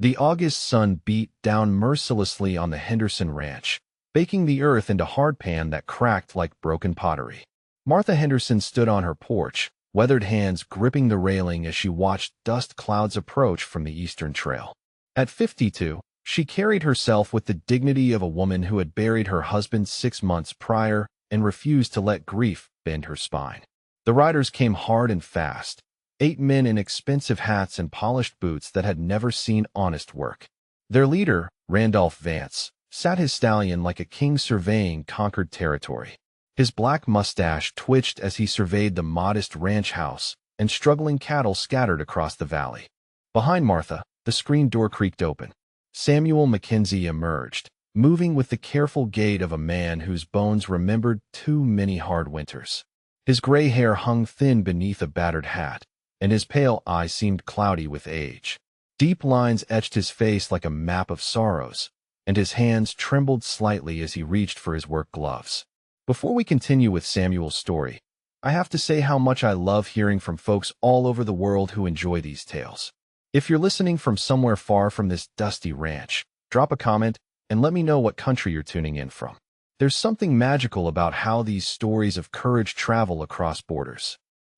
The August sun beat down mercilessly on the Henderson ranch, baking the earth into hardpan that cracked like broken pottery. Martha Henderson stood on her porch, weathered hands gripping the railing as she watched dust clouds approach from the eastern trail. At 52, she carried herself with the dignity of a woman who had buried her husband 6 months prior and refused to let grief bend her spine. The riders came hard and fast, 8 men in expensive hats and polished boots that had never seen honest work. Their leader, Randolph Vance, sat his stallion like a king surveying conquered territory. His black mustache twitched as he surveyed the modest ranch house and struggling cattle scattered across the valley. Behind Martha, the screen door creaked open. Samuel Mackenzie emerged, moving with the careful gait of a man whose bones remembered too many hard winters. His gray hair hung thin beneath a battered hat, and his pale eyes seemed cloudy with age. Deep lines etched his face like a map of sorrows, and his hands trembled slightly as he reached for his work gloves. Before we continue with Samuel's story, I have to say how much I love hearing from folks all over the world who enjoy these tales. If you're listening from somewhere far from this dusty ranch, drop a comment and let me know what country you're tuning in from. There's something magical about how these stories of courage travel across borders.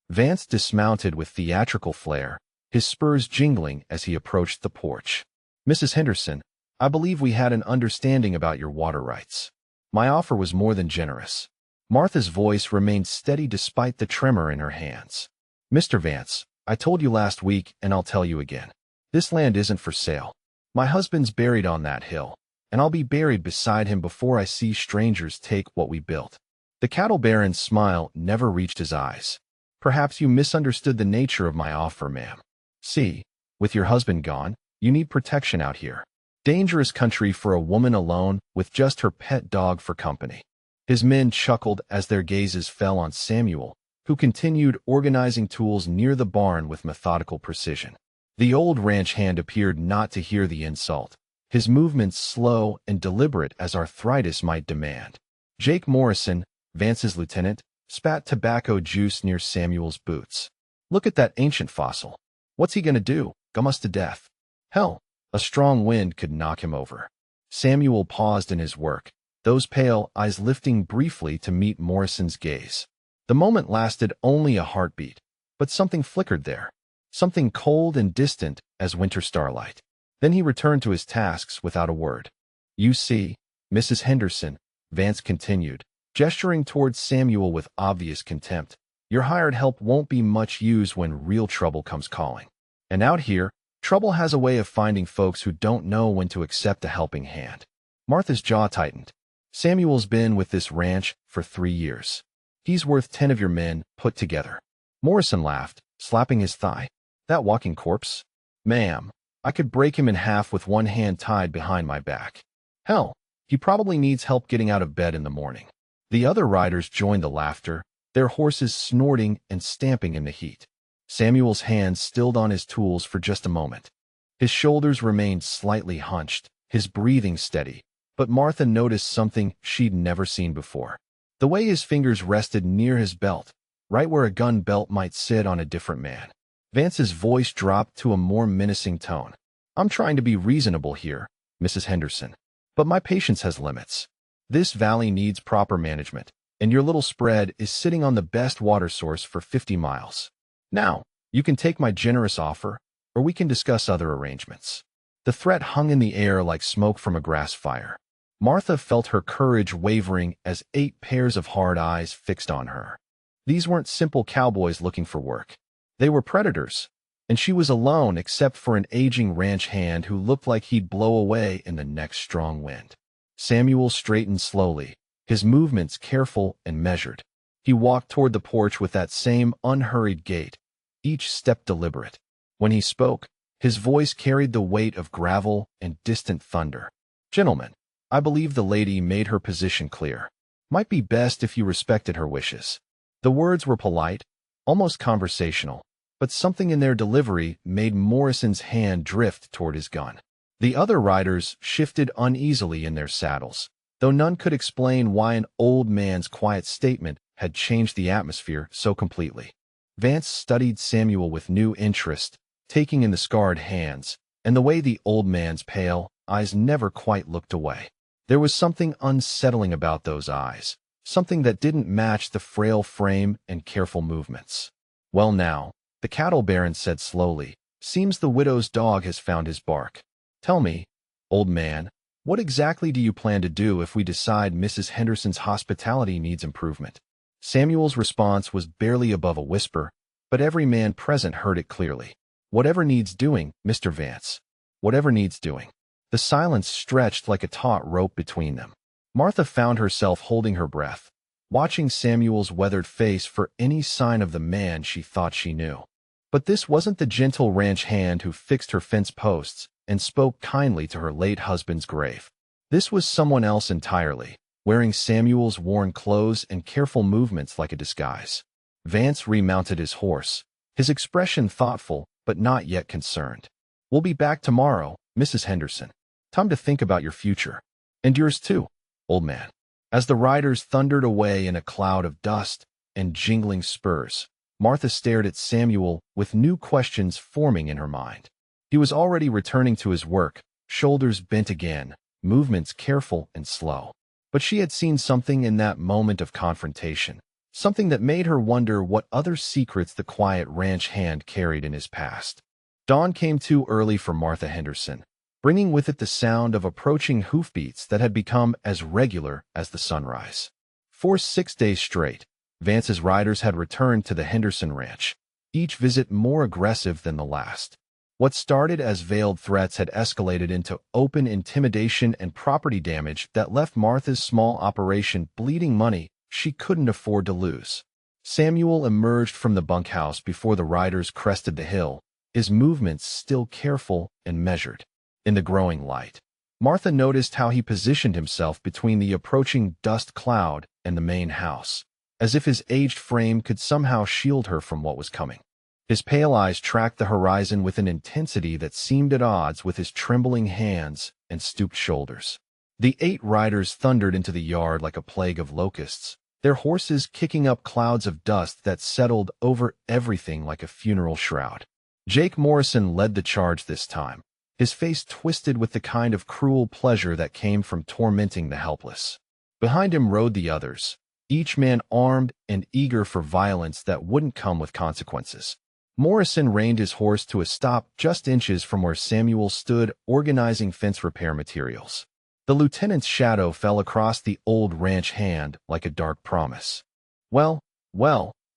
Vance dismounted with theatrical flair, his spurs jingling as he approached the porch. "Mrs. Henderson, I believe we had an understanding about your water rights. My offer was more than generous." Martha's voice remained steady despite the tremor in her hands. "Mr. Vance, I told you last week and I'll tell you again. This land isn't for sale. My husband's buried on that hill, and I'll be buried beside him before I see strangers take what we built." The cattle baron's smile never reached his eyes. "Perhaps you misunderstood the nature of my offer, ma'am. See, with your husband gone, you need protection out here. Dangerous country for a woman alone with just her pet dog for company." His men chuckled as their gazes fell on Samuel, who continued organizing tools near the barn with methodical precision. The old ranch hand appeared not to hear the insult, his movements slow and deliberate as arthritis might demand. Jake Morrison, Vance's lieutenant, spat tobacco juice near Samuel's boots. "Look at that ancient fossil. What's he gonna do? Gum us to death? Hell, a strong wind could knock him over." Samuel paused in his work, those pale eyes lifting briefly to meet Morrison's gaze. The moment lasted only a heartbeat, but something flickered there, something cold and distant as winter starlight. Then he returned to his tasks without a word. "You see, Mrs. Henderson," Vance continued, gesturing towards Samuel with obvious contempt, "your hired help won't be much use when real trouble comes calling. And out here, trouble has a way of finding folks who don't know when to accept a helping hand." Martha's jaw tightened. "Samuel's been with this ranch for 3 years. He's worth 10 of your men put together." Morrison laughed, slapping his thigh. "That walking corpse? Ma'am, I could break him in half with one hand tied behind my back. Hell, he probably needs help getting out of bed in the morning." The other riders joined the laughter, their horses snorting and stamping in the heat. Samuel's hands stilled on his tools for just a moment. His shoulders remained slightly hunched, his breathing steady, but Martha noticed something she'd never seen before. The way his fingers rested near his belt, right where a gun belt might sit on a different man. Vance's voice dropped to a more menacing tone. "I'm trying to be reasonable here, Mrs. Henderson, but my patience has limits. This valley needs proper management, and your little spread is sitting on the best water source for 50 miles. Now, you can take my generous offer, or we can discuss other arrangements." The threat hung in the air like smoke from a grass fire. Martha felt her courage wavering as 8 pairs of hard eyes fixed on her. These weren't simple cowboys looking for work. They were predators, and she was alone except for an aging ranch hand who looked like he'd blow away in the next strong wind. Samuel straightened slowly, his movements careful and measured. He walked toward the porch with that same unhurried gait, each step deliberate. When he spoke, his voice carried the weight of gravel and distant thunder. "Gentlemen, I believe the lady made her position clear. Might be best if you respected her wishes." The words were polite, almost conversational, but something in their delivery made Morrison's hand drift toward his gun. The other riders shifted uneasily in their saddles, though none could explain why an old man's quiet statement had changed the atmosphere so completely. Vance studied Samuel with new interest, taking in the scarred hands, and the way the old man's pale eyes never quite looked away. There was something unsettling about those eyes, something that didn't match the frail frame and careful movements. "Well now," the cattle baron said slowly, "seems the widow's dog has found his bark. Tell me, old man, what exactly do you plan to do if we decide Mrs. Henderson's hospitality needs improvement?" Samuel's response was barely above a whisper, but every man present heard it clearly. "Whatever needs doing, Mr. Vance. Whatever needs doing." The silence stretched like a taut rope between them. Martha found herself holding her breath, watching Samuel's weathered face for any sign of the man she thought she knew. But this wasn't the gentle ranch hand who fixed her fence posts and spoke kindly to her late husband's grave. This was someone else entirely, wearing Samuel's worn clothes and careful movements like a disguise. Vance remounted his horse, his expression thoughtful but not yet concerned. "We'll be back tomorrow, Mrs. Henderson. Time to think about your future. And yours too, old man." As the riders thundered away in a cloud of dust and jingling spurs, Martha stared at Samuel with new questions forming in her mind. He was already returning to his work, shoulders bent again, movements careful and slow. But she had seen something in that moment of confrontation, something that made her wonder what other secrets the quiet ranch hand carried in his past. Dawn came too early for Martha Henderson, bringing with it the sound of approaching hoofbeats that had become as regular as the sunrise. For 6 days straight, Vance's riders had returned to the Henderson ranch, each visit more aggressive than the last. What started as veiled threats had escalated into open intimidation and property damage that left Martha's small operation bleeding money she couldn't afford to lose. Samuel emerged from the bunkhouse before the riders crested the hill, his movements still careful and measured. In the growing light, Martha noticed how he positioned himself between the approaching dust cloud and the main house, as if his aged frame could somehow shield her from what was coming. His pale eyes tracked the horizon with an intensity that seemed at odds with his trembling hands and stooped shoulders. The 8 riders thundered into the yard like a plague of locusts, their horses kicking up clouds of dust that settled over everything like a funeral shroud. Jake Morrison led the charge this time, his face twisted with the kind of cruel pleasure that came from tormenting the helpless. Behind him rode the others, each man armed and eager for violence that wouldn't come with consequences. Morrison reined his horse to a stop just inches from where Samuel stood organizing fence repair materials. The lieutenant's shadow fell across the old ranch hand like a dark promise. Well,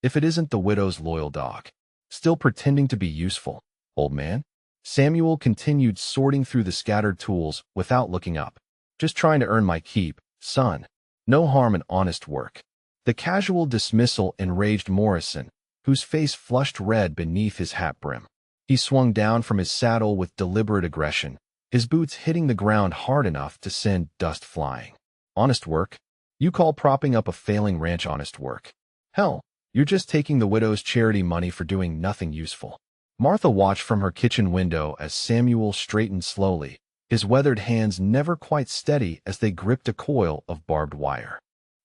if it isn't the widow's loyal dog. Still pretending to be useful, old man?" Samuel continued sorting through the scattered tools without looking up. "Just trying to earn my keep, son. No harm in honest work." The casual dismissal enraged Morrison, whose face flushed red beneath his hat brim. He swung down from his saddle with deliberate aggression, his boots hitting the ground hard enough to send dust flying. "Honest work? You call propping up a failing ranch honest work? Hell, you're just taking the widow's charity money for doing nothing useful." Martha watched from her kitchen window as Samuel straightened slowly, his weathered hands never quite steady as they gripped a coil of barbed wire.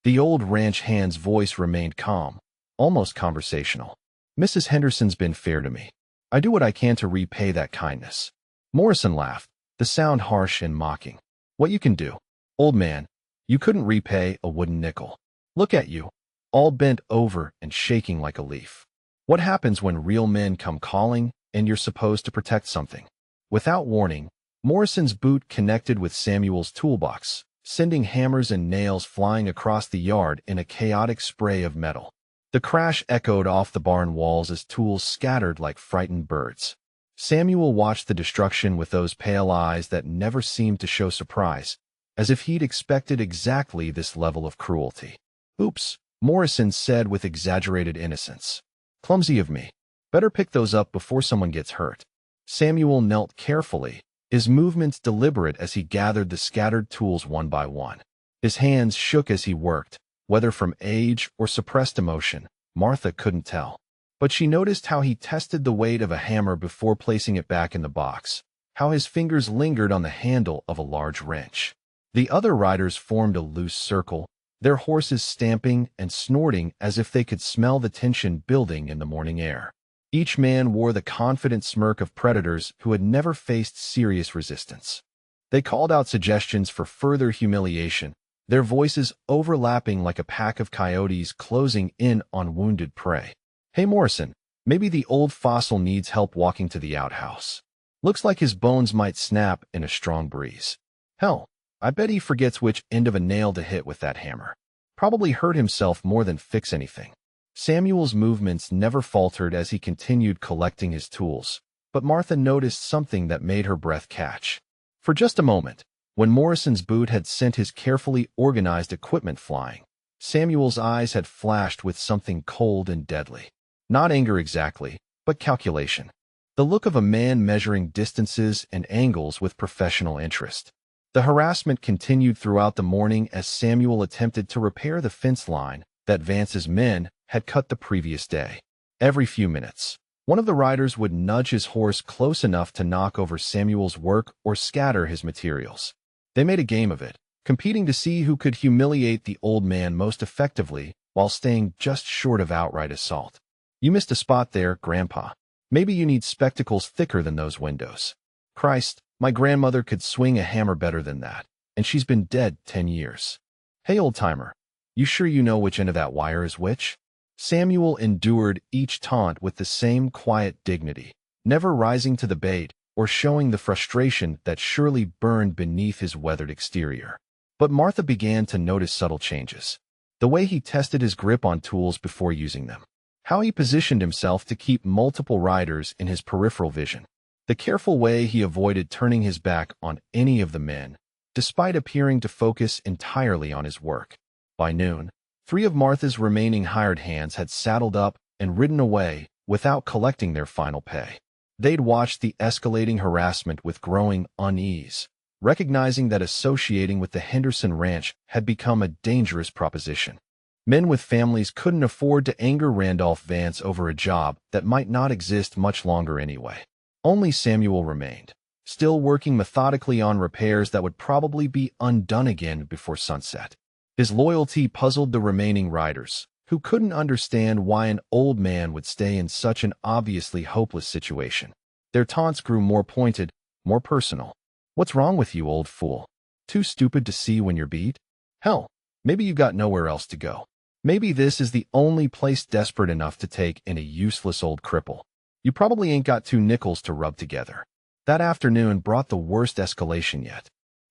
The old ranch hand's voice remained calm, almost conversational. "Mrs. Henderson's been fair to me. I do what I can to repay that kindness." Morrison laughed, the sound harsh and mocking. "What you can do, old man, you couldn't repay a wooden nickel. Look at you, all bent over and shaking like a leaf. What happens when real men come calling and you're supposed to protect something?" Without warning, Morrison's boot connected with Samuel's toolbox, sending hammers and nails flying across the yard in a chaotic spray of metal. The crash echoed off the barn walls as tools scattered like frightened birds. Samuel watched the destruction with those pale eyes that never seemed to show surprise, as if he'd expected exactly this level of cruelty. "Oops," Morrison said with exaggerated innocence. "Clumsy of me. Better pick those up before someone gets hurt." Samuel knelt carefully, his movements deliberate as he gathered the scattered tools one by one. His hands shook as he worked, whether from age or suppressed emotion, Martha couldn't tell. But she noticed how he tested the weight of a hammer before placing it back in the box, how his fingers lingered on the handle of a large wrench. The other riders formed a loose circle, their horses stamping and snorting as if they could smell the tension building in the morning air. Each man wore the confident smirk of predators who had never faced serious resistance. They called out suggestions for further humiliation, their voices overlapping like a pack of coyotes closing in on wounded prey. "Hey Morrison, maybe the old fossil needs help walking to the outhouse. Looks like his bones might snap in a strong breeze. Hell, I bet he forgets which end of a nail to hit with that hammer. Probably hurt himself more than fix anything." Samuel's movements never faltered as he continued collecting his tools, but Martha noticed something that made her breath catch. For just a moment, when Morrison's boot had sent his carefully organized equipment flying, Samuel's eyes had flashed with something cold and deadly. Not anger exactly, but calculation. The look of a man measuring distances and angles with professional interest. The harassment continued throughout the morning as Samuel attempted to repair the fence line that Vance's men had cut the previous day. Every few minutes, one of the riders would nudge his horse close enough to knock over Samuel's work or scatter his materials. They made a game of it, competing to see who could humiliate the old man most effectively while staying just short of outright assault. "You missed a spot there, Grandpa. Maybe you need spectacles thicker than those windows. Christ, my grandmother could swing a hammer better than that, and she's been dead 10 years. Hey, old-timer, you sure you know which end of that wire is which?" Samuel endured each taunt with the same quiet dignity, never rising to the bait or showing the frustration that surely burned beneath his weathered exterior. But Martha began to notice subtle changes. The way he tested his grip on tools before using them. How he positioned himself to keep multiple riders in his peripheral vision. The careful way he avoided turning his back on any of the men, despite appearing to focus entirely on his work. By noon, 3 of Martha's remaining hired hands had saddled up and ridden away without collecting their final pay. They'd watched the escalating harassment with growing unease, recognizing that associating with the Henderson Ranch had become a dangerous proposition. Men with families couldn't afford to anger Randolph Vance over a job that might not exist much longer anyway. Only Samuel remained, still working methodically on repairs that would probably be undone again before sunset. His loyalty puzzled the remaining riders, who couldn't understand why an old man would stay in such an obviously hopeless situation. Their taunts grew more pointed, more personal. "What's wrong with you, old fool? Too stupid to see when you're beat? Hell, maybe you got nowhere else to go. Maybe this is the only place desperate enough to take in a useless old cripple. You probably ain't got 2 nickels to rub together." That afternoon brought the worst escalation yet.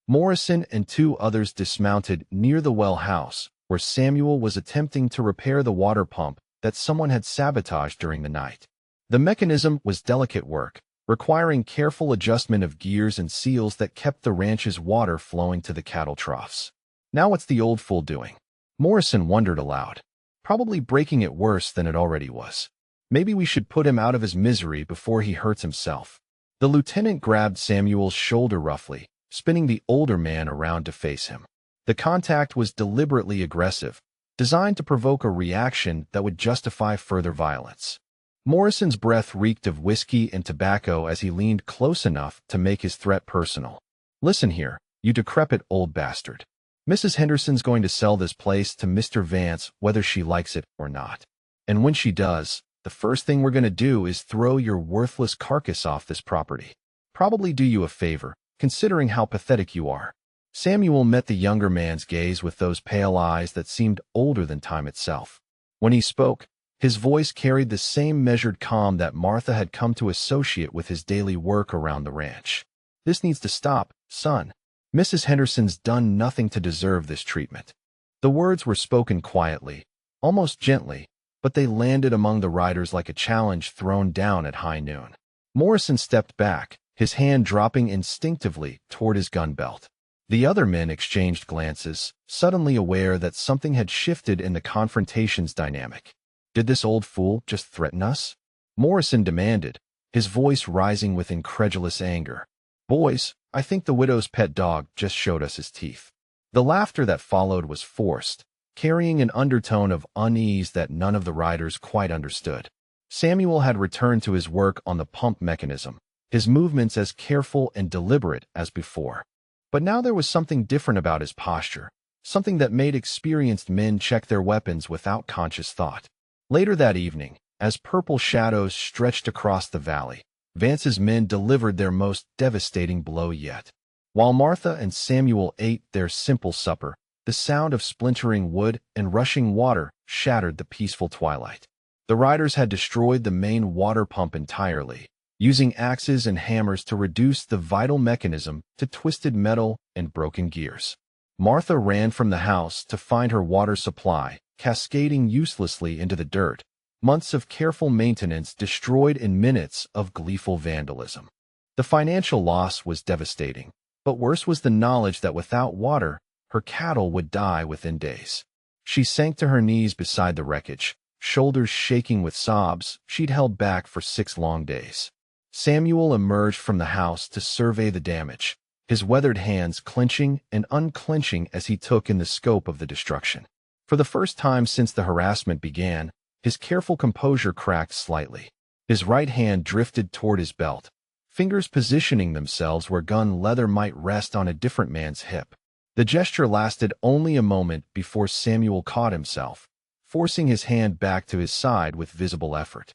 Morrison and 2 others dismounted near the well house, where Samuel was attempting to repair the water pump that someone had sabotaged during the night. The mechanism was delicate work, requiring careful adjustment of gears and seals that kept the ranch's water flowing to the cattle troughs. "Now what's the old fool doing?" Morrison wondered aloud. "Probably breaking it worse than it already was. Maybe we should put him out of his misery before he hurts himself." The lieutenant grabbed Samuel's shoulder roughly, spinning the older man around to face him. The contact was deliberately aggressive, designed to provoke a reaction that would justify further violence. Morrison's breath reeked of whiskey and tobacco as he leaned close enough to make his threat personal. "Listen here, you decrepit old bastard. Mrs. Henderson's going to sell this place to Mr. Vance whether she likes it or not. And when she does, the first thing we're going to do is throw your worthless carcass off this property. Probably do you a favor, considering how pathetic you are." Samuel met the younger man's gaze with those pale eyes that seemed older than time itself. When he spoke, his voice carried the same measured calm that Martha had come to associate with his daily work around the ranch. "This needs to stop, son. Mrs. Henderson's done nothing to deserve this treatment." The words were spoken quietly, almost gently, but they landed among the riders like a challenge thrown down at high noon. Morrison stepped back, his hand dropping instinctively toward his gun belt. The other men exchanged glances, suddenly aware that something had shifted in the confrontation's dynamic. "Did this old fool just threaten us?" Morrison demanded, his voice rising with incredulous anger. "Boys, I think the widow's pet dog just showed us his teeth." The laughter that followed was forced, carrying an undertone of unease that none of the riders quite understood. Samuel had returned to his work on the pump mechanism, his movements as careful and deliberate as before. But now there was something different about his posture, something that made experienced men check their weapons without conscious thought. Later that evening, As purple shadows stretched across the valley, Vance's men delivered their most devastating blow yet. While Martha and Samuel ate their simple supper, the sound of splintering wood and rushing water shattered the peaceful twilight. The riders had destroyed the main water pump entirely, using axes and hammers to reduce the vital mechanism to twisted metal and broken gears. Martha ran from the house to find her water supply cascading uselessly into the dirt, months of careful maintenance destroyed in minutes of gleeful vandalism. The financial loss was devastating, but worse was the knowledge that without water, her cattle would die within days. She sank to her knees beside the wreckage, shoulders shaking with sobs she'd held back for 6 long days. Samuel emerged from the house to survey the damage, his weathered hands clenching and unclenching as he took in the scope of the destruction. For the first time since the harassment began, his careful composure cracked slightly. His right hand drifted toward his belt, fingers positioning themselves where gun leather might rest on a different man's hip. The gesture lasted only a moment before Samuel caught himself, forcing his hand back to his side with visible effort.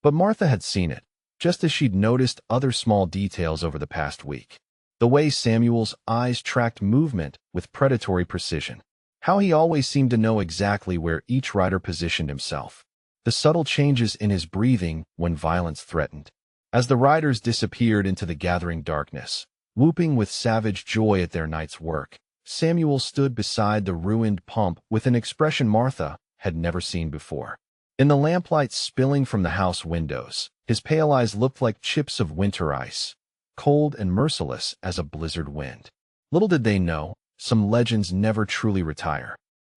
But Martha had seen it, just as she'd noticed other small details over the past week. The way Samuel's eyes tracked movement with predatory precision. How he always seemed to know exactly where each rider positioned himself. The subtle changes in his breathing when violence threatened. As the riders disappeared into the gathering darkness, whooping with savage joy at their night's work, Samuel stood beside the ruined pump with an expression Martha had never seen before. In the lamplight spilling from the house windows, his pale eyes looked like chips of winter ice, cold and merciless as a blizzard wind. Little did they know, some legends never truly retire.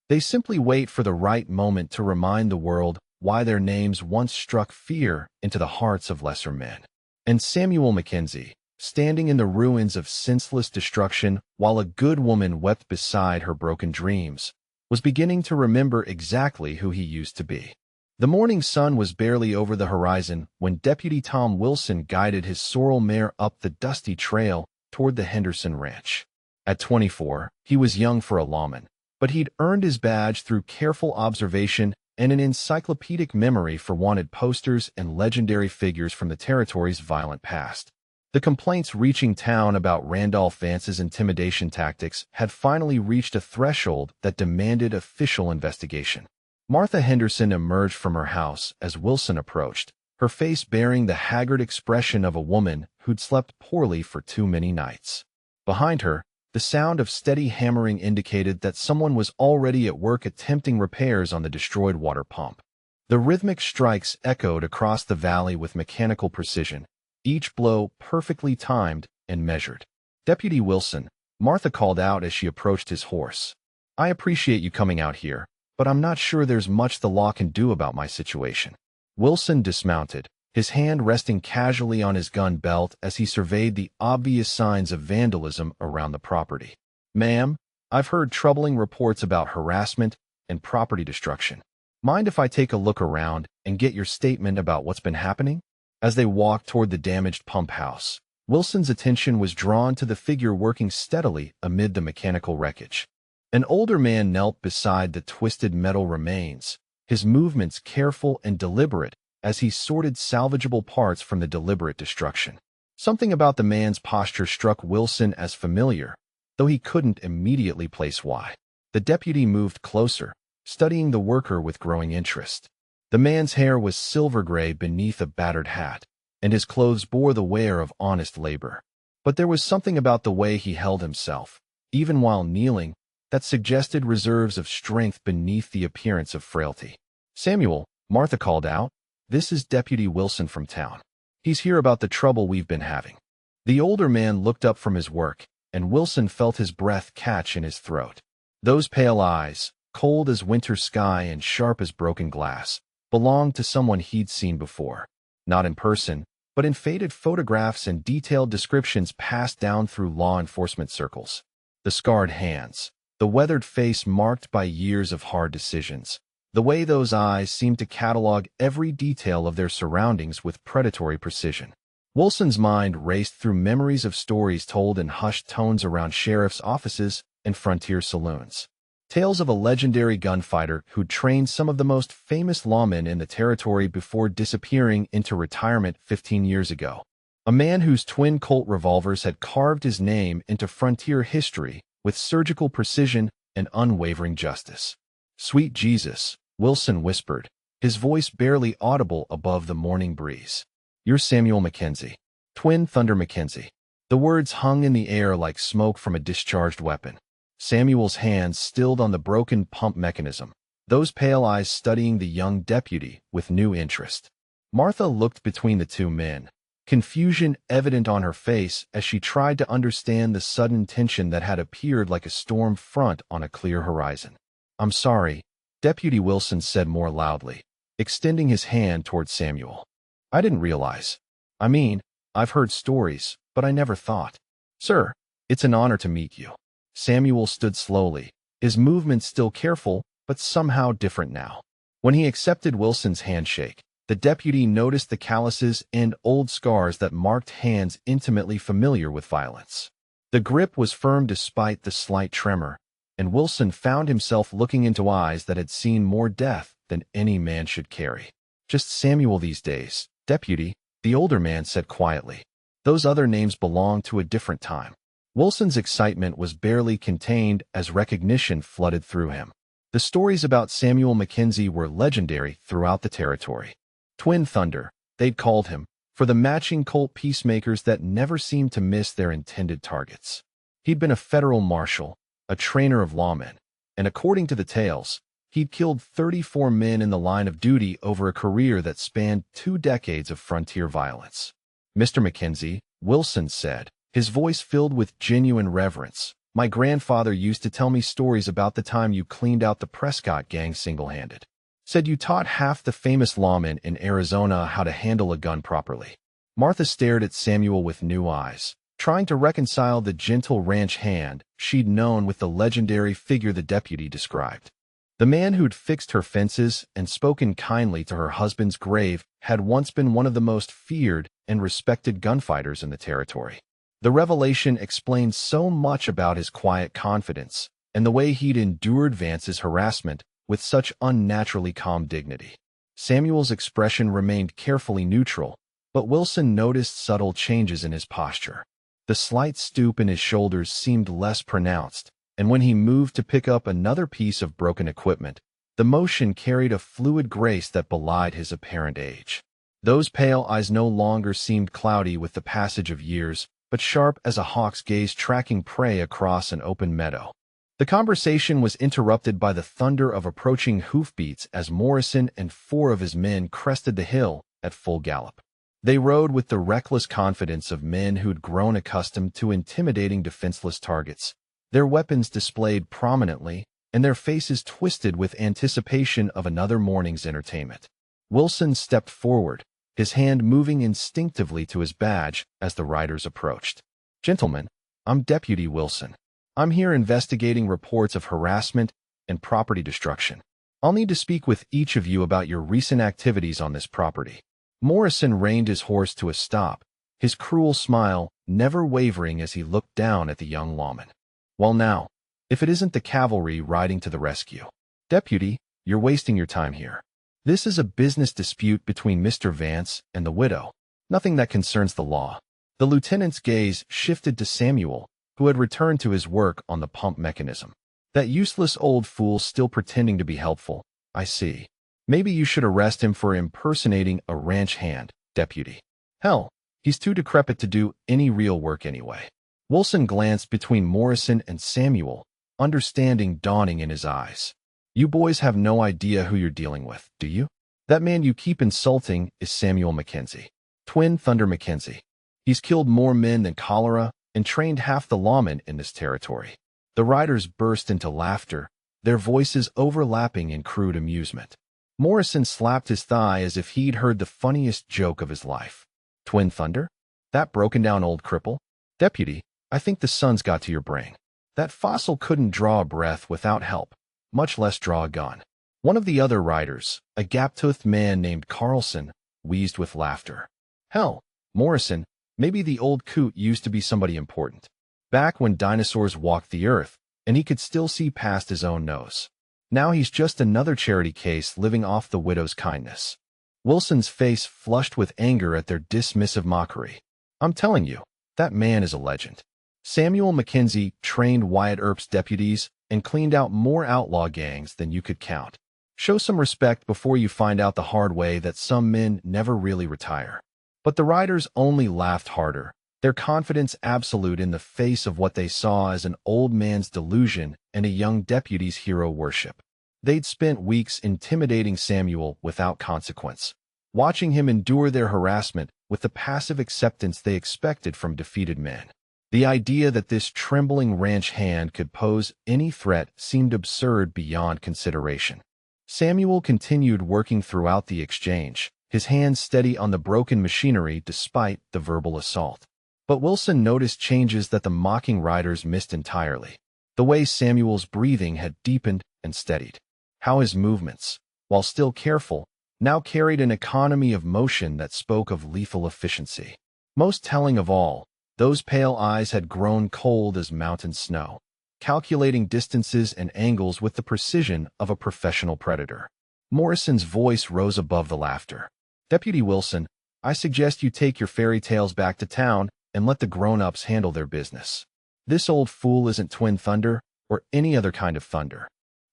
They simply wait for the right moment to remind the world why their names once struck fear into the hearts of lesser men. And Samuel Mackenzie, standing in the ruins of senseless destruction while a good woman wept beside her broken dreams, was beginning to remember exactly who he used to be. The morning sun was barely over the horizon when Deputy Tom Wilson guided his sorrel mare up the dusty trail toward the Henderson Ranch. At 24, he was young for a lawman, but he'd earned his badge through careful observation and an encyclopedic memory for wanted posters and legendary figures from the territory's violent past. The complaints reaching town about Randolph Vance's intimidation tactics had finally reached a threshold that demanded official investigation. Martha Henderson emerged from her house as Wilson approached, her face bearing the haggard expression of a woman who'd slept poorly for too many nights. Behind her, the sound of steady hammering indicated that someone was already at work attempting repairs on the destroyed water pump. The rhythmic strikes echoed across the valley with mechanical precision, each blow perfectly timed and measured. "Deputy Wilson," Martha called out as she approached his horse. "I appreciate you coming out here, but I'm not sure there's much the law can do about my situation." Wilson dismounted, his hand resting casually on his gun belt as he surveyed the obvious signs of vandalism around the property. "Ma'am, I've heard troubling reports about harassment and property destruction. Mind if I take a look around and get your statement about what's been happening?" As they walked toward the damaged pump house, Wilson's attention was drawn to the figure working steadily amid the mechanical wreckage. An older man knelt beside the twisted metal remains, his movements careful and deliberate as he sorted salvageable parts from the deliberate destruction. Something about the man's posture struck Wilson as familiar, though he couldn't immediately place why. The deputy moved closer, studying the worker with growing interest. The man's hair was silver gray beneath a battered hat, and his clothes bore the wear of honest labor. But there was something about the way he held himself, even while kneeling, that suggested reserves of strength beneath the appearance of frailty. "Samuel," Martha called out, "this is Deputy Wilson from town. He's here about the trouble we've been having." The older man looked up from his work, and Wilson felt his breath catch in his throat. Those pale eyes, cold as winter sky and sharp as broken glass, belonged to someone he'd seen before. Not in person, but in faded photographs and detailed descriptions passed down through law enforcement circles. The scarred hands, the weathered face marked by years of hard decisions, the way those eyes seemed to catalog every detail of their surroundings with predatory precision. Wilson's mind raced through memories of stories told in hushed tones around sheriff's offices and frontier saloons. Tales of a legendary gunfighter who trained some of the most famous lawmen in the territory before disappearing into retirement 15 years ago. A man whose twin Colt revolvers had carved his name into frontier history with surgical precision and unwavering justice. "Sweet Jesus," Wilson whispered, his voice barely audible above the morning breeze. "You're Samuel Mackenzie. Twin Thunder Mackenzie." The words hung in the air like smoke from a discharged weapon. Samuel's hands stilled on the broken pump mechanism, those pale eyes studying the young deputy with new interest. Martha looked between the two men, confusion evident on her face as she tried to understand the sudden tension that had appeared like a storm front on a clear horizon. "I'm sorry," Deputy Wilson said more loudly, extending his hand toward Samuel. "I didn't realize. I mean, I've heard stories, but I never thought." "Sir, it's an honor to meet you." Samuel stood slowly, his movements still careful, but somehow different now. When he accepted Wilson's handshake, the deputy noticed the calluses and old scars that marked hands intimately familiar with violence. The grip was firm despite the slight tremor, and Wilson found himself looking into eyes that had seen more death than any man should carry. "Just Samuel these days, deputy," the older man said quietly. "Those other names belong to a different time." Wilson's excitement was barely contained as recognition flooded through him. The stories about Samuel Mackenzie were legendary throughout the territory. Twin Thunder, they'd called him, for the matching Colt peacemakers that never seemed to miss their intended targets. He'd been a federal marshal, a trainer of lawmen, and according to the tales, he'd killed 34 men in the line of duty over a career that spanned 2 decades of frontier violence. "Mr. Mackenzie," Wilson said, his voice filled with genuine reverence, "my grandfather used to tell me stories about the time you cleaned out the Prescott gang single-handed. Said you taught half the famous lawmen in Arizona how to handle a gun properly." Martha stared at Samuel with new eyes, trying to reconcile the gentle ranch hand she'd known with the legendary figure the deputy described. The man who'd fixed her fences and spoken kindly to her husband's grave had once been one of the most feared and respected gunfighters in the territory. The revelation explained so much about his quiet confidence and the way he'd endured Vance's harassment with such unnaturally calm dignity. Samuel's expression remained carefully neutral, but Wilson noticed subtle changes in his posture. The slight stoop in his shoulders seemed less pronounced, and when he moved to pick up another piece of broken equipment, the motion carried a fluid grace that belied his apparent age. Those pale eyes no longer seemed cloudy with the passage of years, but sharp as a hawk's gaze tracking prey across an open meadow. The conversation was interrupted by the thunder of approaching hoofbeats as Morrison and 4 of his men crested the hill at full gallop. They rode with the reckless confidence of men who'd grown accustomed to intimidating defenseless targets, their weapons displayed prominently and their faces twisted with anticipation of another morning's entertainment. Wilson stepped forward, his hand moving instinctively to his badge as the riders approached. "Gentlemen, I'm Deputy Wilson. I'm here investigating reports of harassment and property destruction. I'll need to speak with each of you about your recent activities on this property." Morrison reined his horse to a stop, his cruel smile never wavering as he looked down at the young lawman. "Well now, if it isn't the cavalry riding to the rescue. Deputy, you're wasting your time here. This is a business dispute between Mr. Vance and the widow, nothing that concerns the law." The lieutenant's gaze shifted to Samuel, who had returned to his work on the pump mechanism. "That useless old fool still pretending to be helpful. I see. Maybe you should arrest him for impersonating a ranch hand, deputy. Hell, he's too decrepit to do any real work anyway." Wilson glanced between Morrison and Samuel, understanding dawning in his eyes. "You boys have no idea who you're dealing with, do you? That man you keep insulting is Samuel Mackenzie. Twin Thunder Mackenzie. He's killed more men than cholera and trained half the lawmen in this territory." The riders burst into laughter, their voices overlapping in crude amusement. Morrison slapped his thigh as if he'd heard the funniest joke of his life. "Twin Thunder? That broken-down old cripple? Deputy, I think the sun's got to your brain. That fossil couldn't draw a breath without help, much less draw a gun." One of the other riders, a gap-toothed man named Carlson, wheezed with laughter. "Hell, Morrison, maybe the old coot used to be somebody important. Back when dinosaurs walked the earth, and he could still see past his own nose. Now he's just another charity case living off the widow's kindness. Wilson's face flushed with anger at their dismissive mockery. I'm telling you, that man is a legend. Samuel Mackenzie trained Wyatt Earp's deputies and cleaned out more outlaw gangs than you could count. Show some respect before you find out the hard way that some men never really retire. But the riders only laughed harder, their confidence absolute in the face of what they saw as an old man's delusion and a young deputy's hero worship. They'd spent weeks intimidating Samuel without consequence, watching him endure their harassment with the passive acceptance they expected from defeated men. The idea that this trembling ranch hand could pose any threat seemed absurd beyond consideration. Samuel continued working throughout the exchange, his hands steady on the broken machinery despite the verbal assault. But Wilson noticed changes that the mocking riders missed entirely. The way Samuel's breathing had deepened and steadied. How his movements, while still careful, now carried an economy of motion that spoke of lethal efficiency. Most telling of all, those pale eyes had grown cold as mountain snow, calculating distances and angles with the precision of a professional predator. Morrison's voice rose above the laughter. Deputy Wilson, I suggest you take your fairy tales back to town and let the grown-ups handle their business. This old fool isn't Twin Thunder or any other kind of thunder.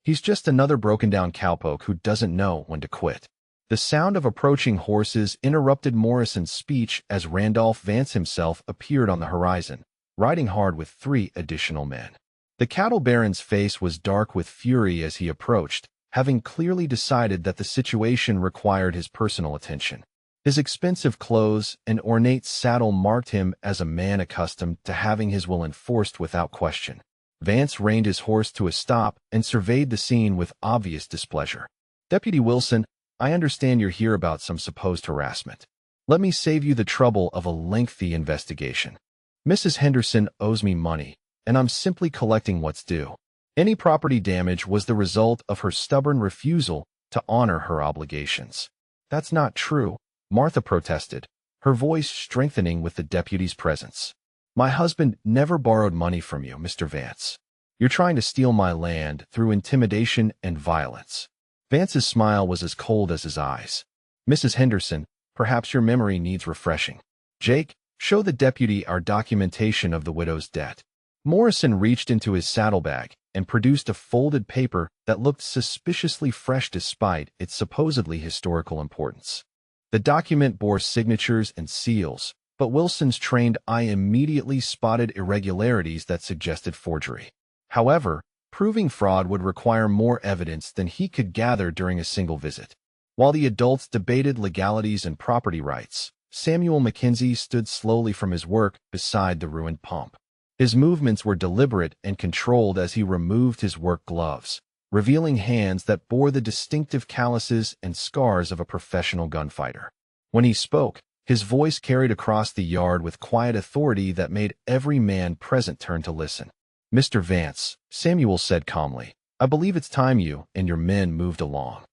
He's just another broken-down cowpoke who doesn't know when to quit. The sound of approaching horses interrupted Morrison's speech as Randolph Vance himself appeared on the horizon, riding hard with 3 additional men. The cattle baron's face was dark with fury as he approached, having clearly decided that the situation required his personal attention. His expensive clothes and ornate saddle marked him as a man accustomed to having his will enforced without question. Vance reined his horse to a stop and surveyed the scene with obvious displeasure. Deputy Wilson, I understand you're here about some supposed harassment. Let me save you the trouble of a lengthy investigation. Mrs. Henderson owes me money, and I'm simply collecting what's due. Any property damage was the result of her stubborn refusal to honor her obligations. That's not true, Martha protested, her voice strengthening with the deputy's presence. My husband never borrowed money from you, Mr. Vance. You're trying to steal my land through intimidation and violence. Vance's smile was as cold as his eyes. Mrs. Henderson, perhaps your memory needs refreshing. Jake, show the deputy our documentation of the widow's debt. Morrison reached into his saddlebag and produced a folded paper that looked suspiciously fresh despite its supposedly historical importance. The document bore signatures and seals, but Wilson's trained eye immediately spotted irregularities that suggested forgery. However, proving fraud would require more evidence than he could gather during a single visit. While the adults debated legalities and property rights, Samuel Mackenzie stood slowly from his work beside the ruined pump. His movements were deliberate and controlled as he removed his work gloves, revealing hands that bore the distinctive calluses and scars of a professional gunfighter. When he spoke, his voice carried across the yard with quiet authority that made every man present turn to listen. Mr. Vance, Samuel said calmly, I believe it's time you and your men moved along.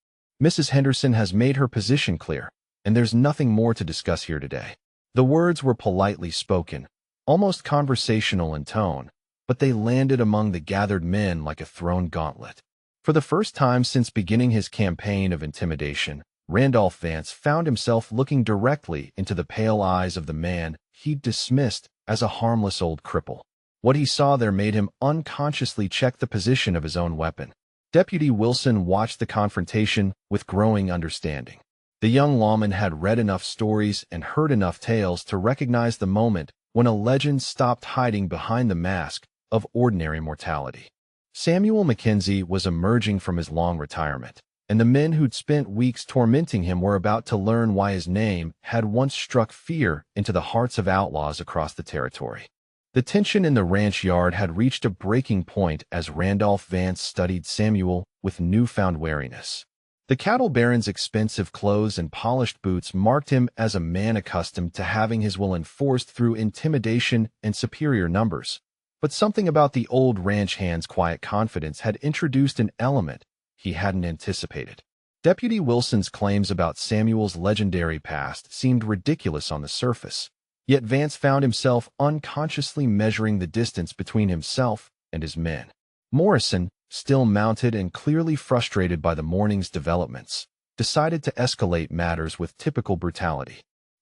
Mrs. Henderson has made her position clear, and there's nothing more to discuss here today. The words were politely spoken, almost conversational in tone, but they landed among the gathered men like a thrown gauntlet. For the first time since beginning his campaign of intimidation, Randolph Vance found himself looking directly into the pale eyes of the man he'd dismissed as a harmless old cripple. What he saw there made him unconsciously check the position of his own weapon. Deputy Wilson watched the confrontation with growing understanding. The young lawman had read enough stories and heard enough tales to recognize the moment when a legend stopped hiding behind the mask of ordinary mortality. Samuel Mackenzie was emerging from his long retirement, and the men who'd spent weeks tormenting him were about to learn why his name had once struck fear into the hearts of outlaws across the territory. The tension in the ranch yard had reached a breaking point as Randolph Vance studied Samuel with newfound wariness. The cattle baron's expensive clothes and polished boots marked him as a man accustomed to having his will enforced through intimidation and superior numbers. But something about the old ranch hand's quiet confidence had introduced an element he hadn't anticipated. Deputy Wilson's claims about Samuel's legendary past seemed ridiculous on the surface, yet Vance found himself unconsciously measuring the distance between himself and his men. Morrison, still mounted and clearly frustrated by the morning's developments, decided to escalate matters with typical brutality.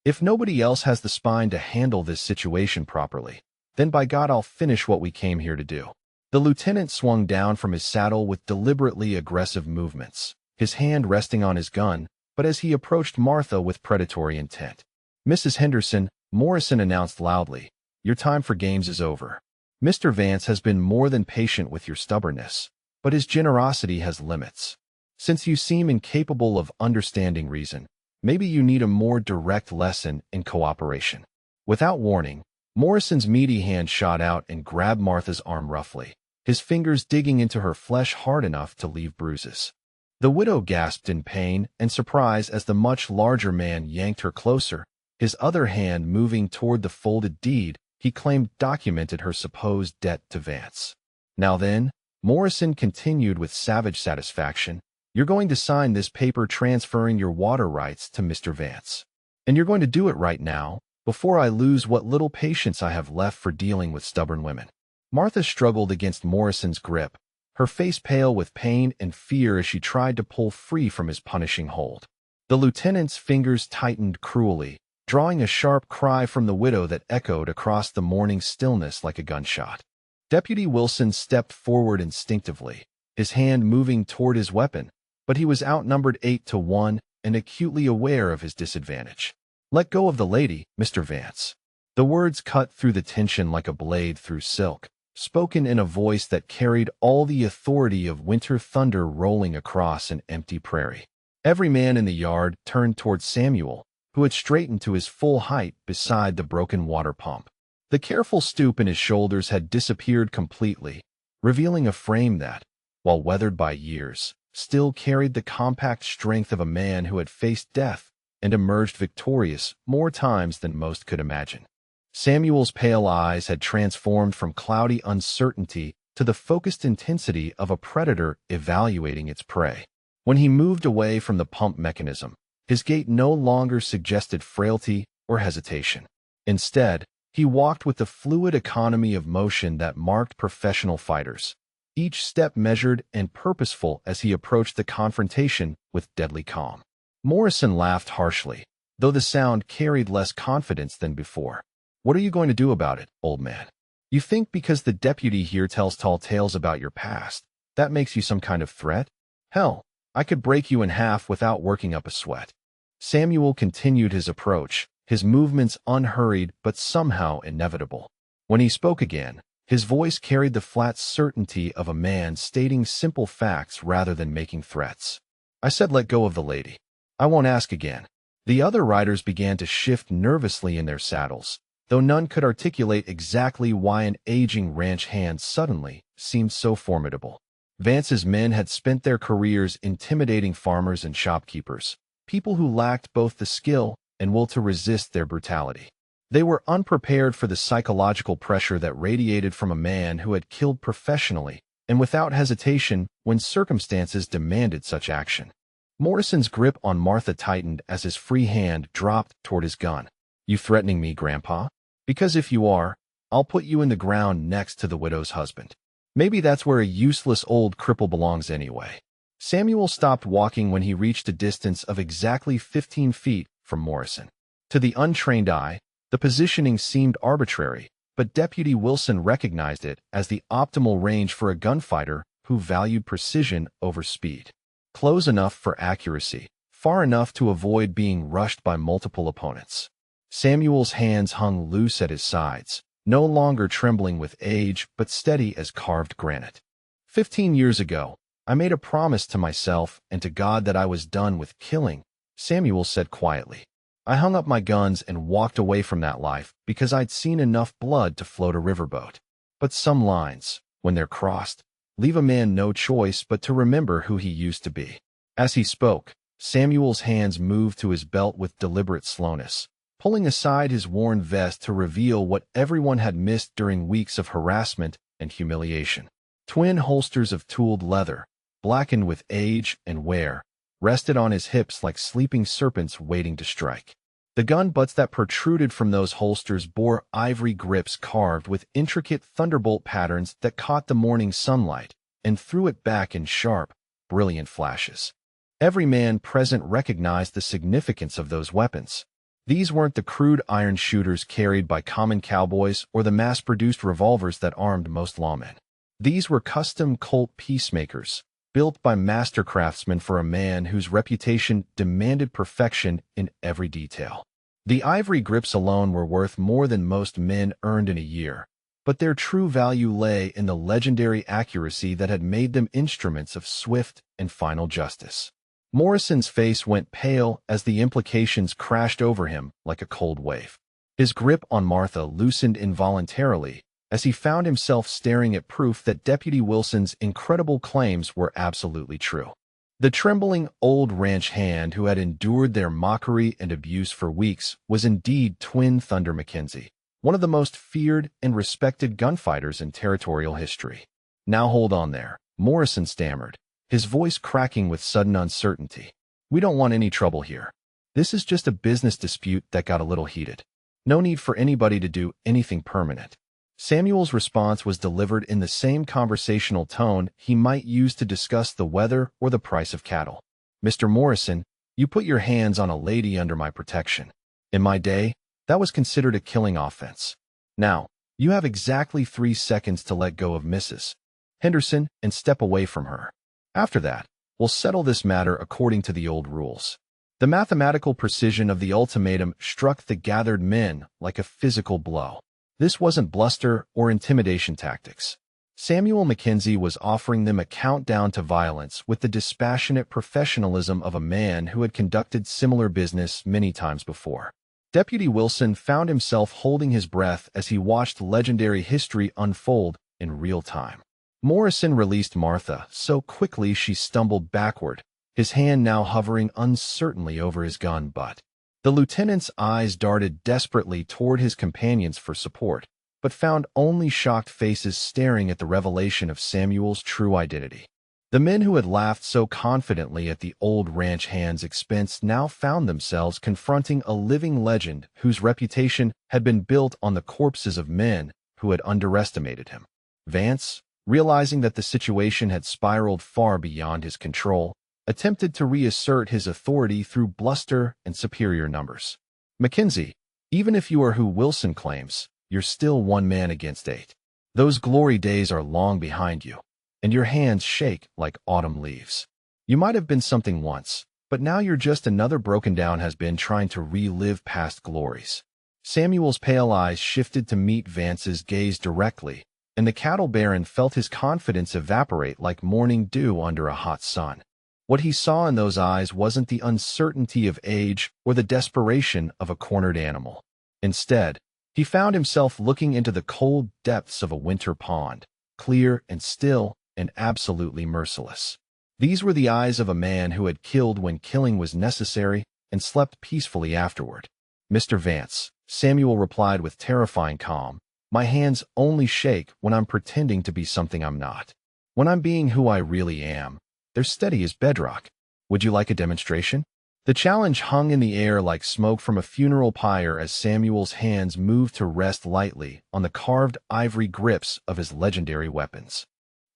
If nobody else has the spine to handle this situation properly, then by God I'll finish what we came here to do. The lieutenant swung down from his saddle with deliberately aggressive movements, his hand resting on his gun, but as he approached Martha with predatory intent. "Mrs. Henderson," Morrison announced loudly, "your time for games is over. Mr. Vance has been more than patient with your stubbornness, but his generosity has limits. Since you seem incapable of understanding reason, maybe you need a more direct lesson in cooperation." Without warning, Morrison's meaty hand shot out and grabbed Martha's arm roughly, his fingers digging into her flesh hard enough to leave bruises. The widow gasped in pain and surprise as the much larger man yanked her closer, his other hand moving toward the folded deed he claimed documented her supposed debt to Vance. "Now then," Morrison continued with savage satisfaction, "you're going to sign this paper transferring your water rights to Mr. Vance. And you're going to do it right now, before I lose what little patience I have left for dealing with stubborn women." Martha struggled against Morrison's grip, her face pale with pain and fear as she tried to pull free from his punishing hold. The lieutenant's fingers tightened cruelly, drawing a sharp cry from the widow that echoed across the morning stillness like a gunshot. Deputy Wilson stepped forward instinctively, his hand moving toward his weapon, but he was outnumbered 8-1 and acutely aware of his disadvantage. "Let go of the lady, Mr. Vance." The words cut through the tension like a blade through silk, spoken in a voice that carried all the authority of winter thunder rolling across an empty prairie. Every man in the yard turned toward Samuel, who had straightened to his full height beside the broken water pump. The careful stoop in his shoulders had disappeared completely, revealing a frame that, while weathered by years, still carried the compact strength of a man who had faced death and emerged victorious more times than most could imagine. Samuel's pale eyes had transformed from cloudy uncertainty to the focused intensity of a predator evaluating its prey. When he moved away from the pump mechanism, his gait no longer suggested frailty or hesitation. Instead, he walked with the fluid economy of motion that marked professional fighters, each step measured and purposeful as he approached the confrontation with deadly calm. Morrison laughed harshly, though the sound carried less confidence than before. "What are you going to do about it, old man? You think because the deputy here tells tall tales about your past, that makes you some kind of threat? Hell, I could break you in half without working up a sweat." Samuel continued his approach, his movements unhurried but somehow inevitable. When he spoke again, his voice carried the flat certainty of a man stating simple facts rather than making threats. "I said let go of the lady. I won't ask again." The other riders began to shift nervously in their saddles, though none could articulate exactly why an aging ranch hand suddenly seemed so formidable. Vance's men had spent their careers intimidating farmers and shopkeepers, people who lacked both the skill and will to resist their brutality. They were unprepared for the psychological pressure that radiated from a man who had killed professionally and without hesitation when circumstances demanded such action. Morrison's grip on Martha tightened as his free hand dropped toward his gun. "You threatening me, Grandpa? Because if you are, I'll put you in the ground next to the widow's husband. Maybe that's where a useless old cripple belongs anyway." Samuel stopped walking when he reached a distance of exactly 15 feet from Morrison. To the untrained eye, the positioning seemed arbitrary, but Deputy Wilson recognized it as the optimal range for a gunfighter who valued precision over speed. Close enough for accuracy, far enough to avoid being rushed by multiple opponents. Samuel's hands hung loose at his sides, no longer trembling with age but steady as carved granite. 15 years ago, I made a promise to myself and to God that I was done with killing, Samuel said quietly. I hung up my guns and walked away from that life because I'd seen enough blood to float a riverboat. But some lines, when they're crossed, leave a man no choice but to remember who he used to be. As he spoke, Samuel's hands moved to his belt with deliberate slowness, pulling aside his worn vest to reveal what everyone had missed during weeks of harassment and humiliation. Twin holsters of tooled leather, blackened with age and wear, rested on his hips like sleeping serpents waiting to strike. The gun butts that protruded from those holsters bore ivory grips carved with intricate thunderbolt patterns that caught the morning sunlight, and threw it back in sharp, brilliant flashes. Every man present recognized the significance of those weapons. These weren't the crude iron shooters carried by common cowboys or the mass-produced revolvers that armed most lawmen. These were custom Colt peacemakers, built by master craftsmen for a man whose reputation demanded perfection in every detail. The ivory grips alone were worth more than most men earned in a year, but their true value lay in the legendary accuracy that had made them instruments of swift and final justice. Morrison's face went pale as the implications crashed over him like a cold wave. His grip on Martha loosened involuntarily as he found himself staring at proof that Deputy Wilson's incredible claims were absolutely true. The trembling old ranch hand who had endured their mockery and abuse for weeks was indeed Twin Thunder Mackenzie, one of the most feared and respected gunfighters in territorial history. "Now hold on there," Morrison stammered, his voice cracking with sudden uncertainty. "We don't want any trouble here. This is just a business dispute that got a little heated. No need for anybody to do anything permanent." Samuel's response was delivered in the same conversational tone he might use to discuss the weather or the price of cattle. "Mr. Morrison, you put your hands on a lady under my protection. In my day, that was considered a killing offense. Now, you have exactly 3 seconds to let go of Mrs. Henderson and step away from her. After that, we'll settle this matter according to the old rules." The mathematical precision of the ultimatum struck the gathered men like a physical blow. This wasn't bluster or intimidation tactics. Samuel Mackenzie was offering them a countdown to violence with the dispassionate professionalism of a man who had conducted similar business many times before. Deputy Wilson found himself holding his breath as he watched legendary history unfold in real time. Morrison released Martha so quickly she stumbled backward, his hand now hovering uncertainly over his gun butt. The lieutenant's eyes darted desperately toward his companions for support, but found only shocked faces staring at the revelation of Samuel's true identity. The men who had laughed so confidently at the old ranch hand's expense now found themselves confronting a living legend whose reputation had been built on the corpses of men who had underestimated him. Vance, realizing that the situation had spiraled far beyond his control, attempted to reassert his authority through bluster and superior numbers. "Mackenzie, even if you are who Wilson claims, you're still 1 man against 8. Those glory days are long behind you, and your hands shake like autumn leaves. You might have been something once, but now you're just another broken-down has-been trying to relive past glories." Samuel's pale eyes shifted to meet Vance's gaze directly, and the cattle baron felt his confidence evaporate like morning dew under a hot sun. What he saw in those eyes wasn't the uncertainty of age or the desperation of a cornered animal. Instead, he found himself looking into the cold depths of a winter pond, clear and still and absolutely merciless. These were the eyes of a man who had killed when killing was necessary and slept peacefully afterward. "Mr. Vance," Samuel replied with terrifying calm, "my hands only shake when I'm pretending to be something I'm not. When I'm being who I really am, they're steady as bedrock. Would you like a demonstration?" The challenge hung in the air like smoke from a funeral pyre as Samuel's hands moved to rest lightly on the carved ivory grips of his legendary weapons.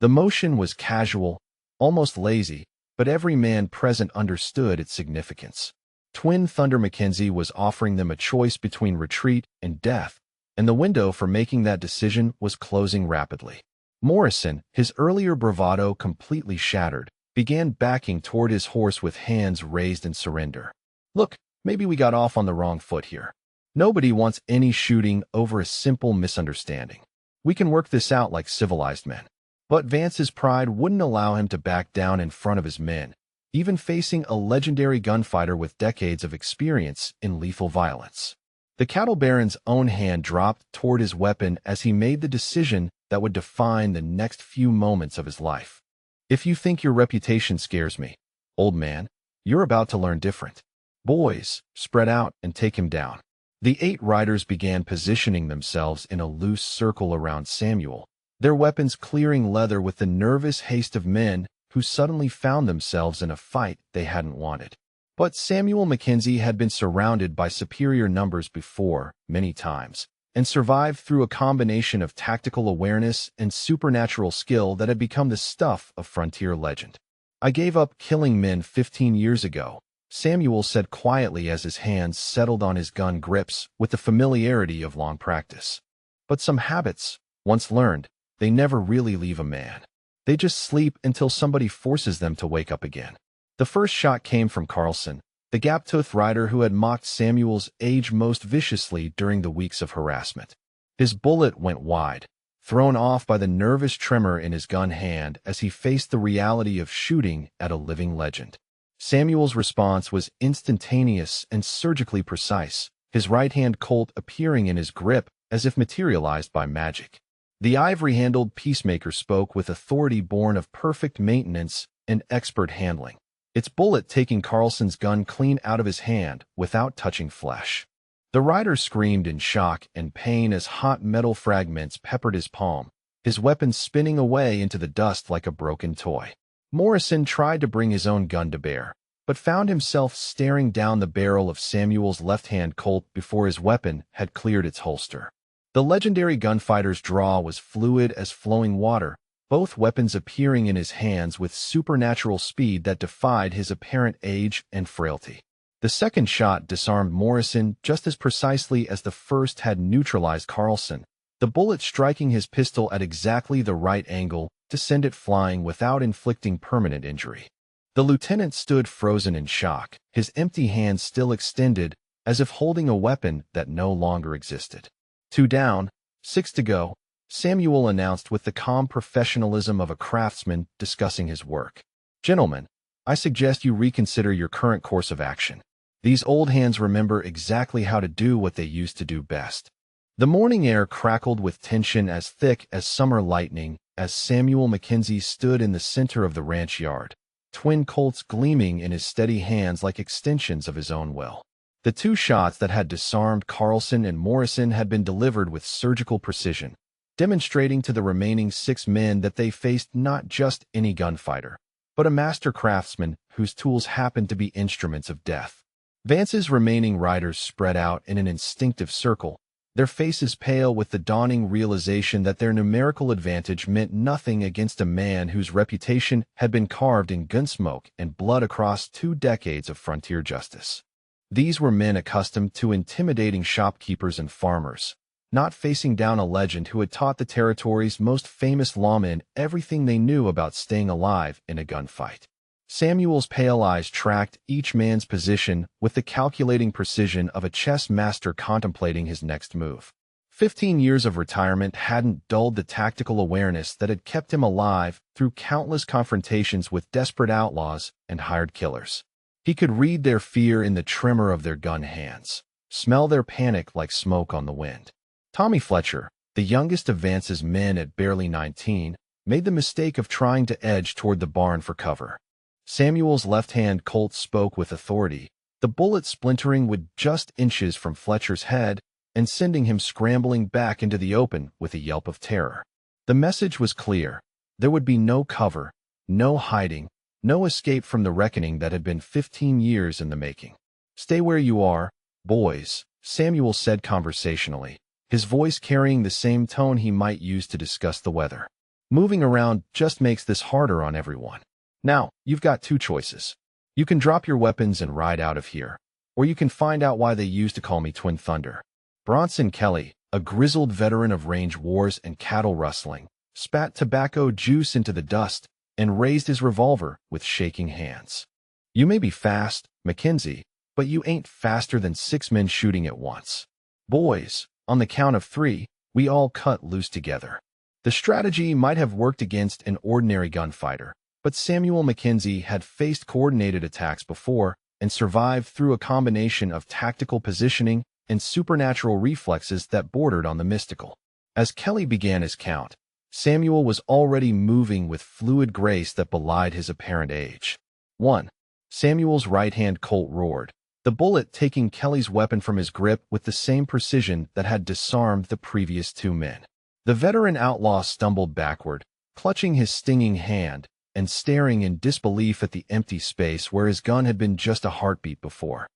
The motion was casual, almost lazy, but every man present understood its significance. Twin Thunder Mackenzie was offering them a choice between retreat and death, and the window for making that decision was closing rapidly. Morrison, his earlier bravado completely shattered, began backing toward his horse with hands raised in surrender. "Look, maybe we got off on the wrong foot here. Nobody wants any shooting over a simple misunderstanding. We can work this out like civilized men." But Vance's pride wouldn't allow him to back down in front of his men, even facing a legendary gunfighter with decades of experience in lethal violence. The cattle baron's own hand dropped toward his weapon as he made the decision that would define the next few moments of his life. "If you think your reputation scares me, old man, you're about to learn different. Boys, spread out and take him down." The 8 riders began positioning themselves in a loose circle around Samuel, their weapons clearing leather with the nervous haste of men who suddenly found themselves in a fight they hadn't wanted. But Samuel Mackenzie had been surrounded by superior numbers before, many times, and survived through a combination of tactical awareness and supernatural skill that had become the stuff of frontier legend. "I gave up killing men 15 years ago," Samuel said quietly as his hands settled on his gun grips with the familiarity of long practice. "But some habits, once learned, they never really leave a man. They just sleep until somebody forces them to wake up again." The first shot came from Carlson, the gap-toothed rider who had mocked Samuel's age most viciously during the weeks of harassment. His bullet went wide, thrown off by the nervous tremor in his gun hand as he faced the reality of shooting at a living legend. Samuel's response was instantaneous and surgically precise, his right-hand Colt appearing in his grip as if materialized by magic. The ivory-handled peacemaker spoke with authority born of perfect maintenance and expert handling, its bullet taking Carlson's gun clean out of his hand without touching flesh. The rider screamed in shock and pain as hot metal fragments peppered his palm, his weapon spinning away into the dust like a broken toy. Morrison tried to bring his own gun to bear, but found himself staring down the barrel of Samuel's left-hand Colt before his weapon had cleared its holster. The legendary gunfighter's draw was fluid as flowing water, both weapons appearing in his hands with supernatural speed that defied his apparent age and frailty. The second shot disarmed Morrison just as precisely as the first had neutralized Carlson, the bullet striking his pistol at exactly the right angle to send it flying without inflicting permanent injury. The lieutenant stood frozen in shock, his empty hands still extended, as if holding a weapon that no longer existed. 2 down, 6 to go, Samuel announced with the calm professionalism of a craftsman discussing his work. "Gentlemen, I suggest you reconsider your current course of action. These old hands remember exactly how to do what they used to do best." The morning air crackled with tension as thick as summer lightning as Samuel Mackenzie stood in the center of the ranch yard, twin Colts gleaming in his steady hands like extensions of his own will. The 2 shots that had disarmed Carlson and Morrison had been delivered with surgical precision, demonstrating to the remaining 6 men that they faced not just any gunfighter, but a master craftsman whose tools happened to be instruments of death. Vance's remaining riders spread out in an instinctive circle, their faces pale with the dawning realization that their numerical advantage meant nothing against a man whose reputation had been carved in gunsmoke and blood across 2 decades of frontier justice. These were men accustomed to intimidating shopkeepers and farmers, not facing down a legend who had taught the territory's most famous lawmen everything they knew about staying alive in a gunfight. Samuel's pale eyes tracked each man's position with the calculating precision of a chess master contemplating his next move. 15 years of retirement hadn't dulled the tactical awareness that had kept him alive through countless confrontations with desperate outlaws and hired killers. He could read their fear in the tremor of their gun hands, smell their panic like smoke on the wind. Tommy Fletcher, the youngest of Vance's men at barely 19, made the mistake of trying to edge toward the barn for cover. Samuel's left-hand Colt spoke with authority, the bullet splintering with just inches from Fletcher's head and sending him scrambling back into the open with a yelp of terror. The message was clear. There would be no cover, no hiding, no escape from the reckoning that had been 15 years in the making. "Stay where you are, boys," Samuel said conversationally, his voice carrying the same tone he might use to discuss the weather. "Moving around just makes this harder on everyone. Now, you've got 2 choices. You can drop your weapons and ride out of here, or you can find out why they used to call me Twin Thunder." Bronson Kelly, a grizzled veteran of range wars and cattle rustling, spat tobacco juice into the dust and raised his revolver with shaking hands. "You may be fast, Mackenzie, but you ain't faster than 6 men shooting at once. Boys, on the count of 3, we all cut loose together." The strategy might have worked against an ordinary gunfighter, but Samuel Mackenzie had faced coordinated attacks before and survived through a combination of tactical positioning and supernatural reflexes that bordered on the mystical. As Kelly began his count, Samuel was already moving with fluid grace that belied his apparent age. 1. Samuel's right-hand Colt roared, the bullet taking Kelly's weapon from his grip with the same precision that had disarmed the previous 2 men. The veteran outlaw stumbled backward, clutching his stinging hand and staring in disbelief at the empty space where his gun had been just a heartbeat before.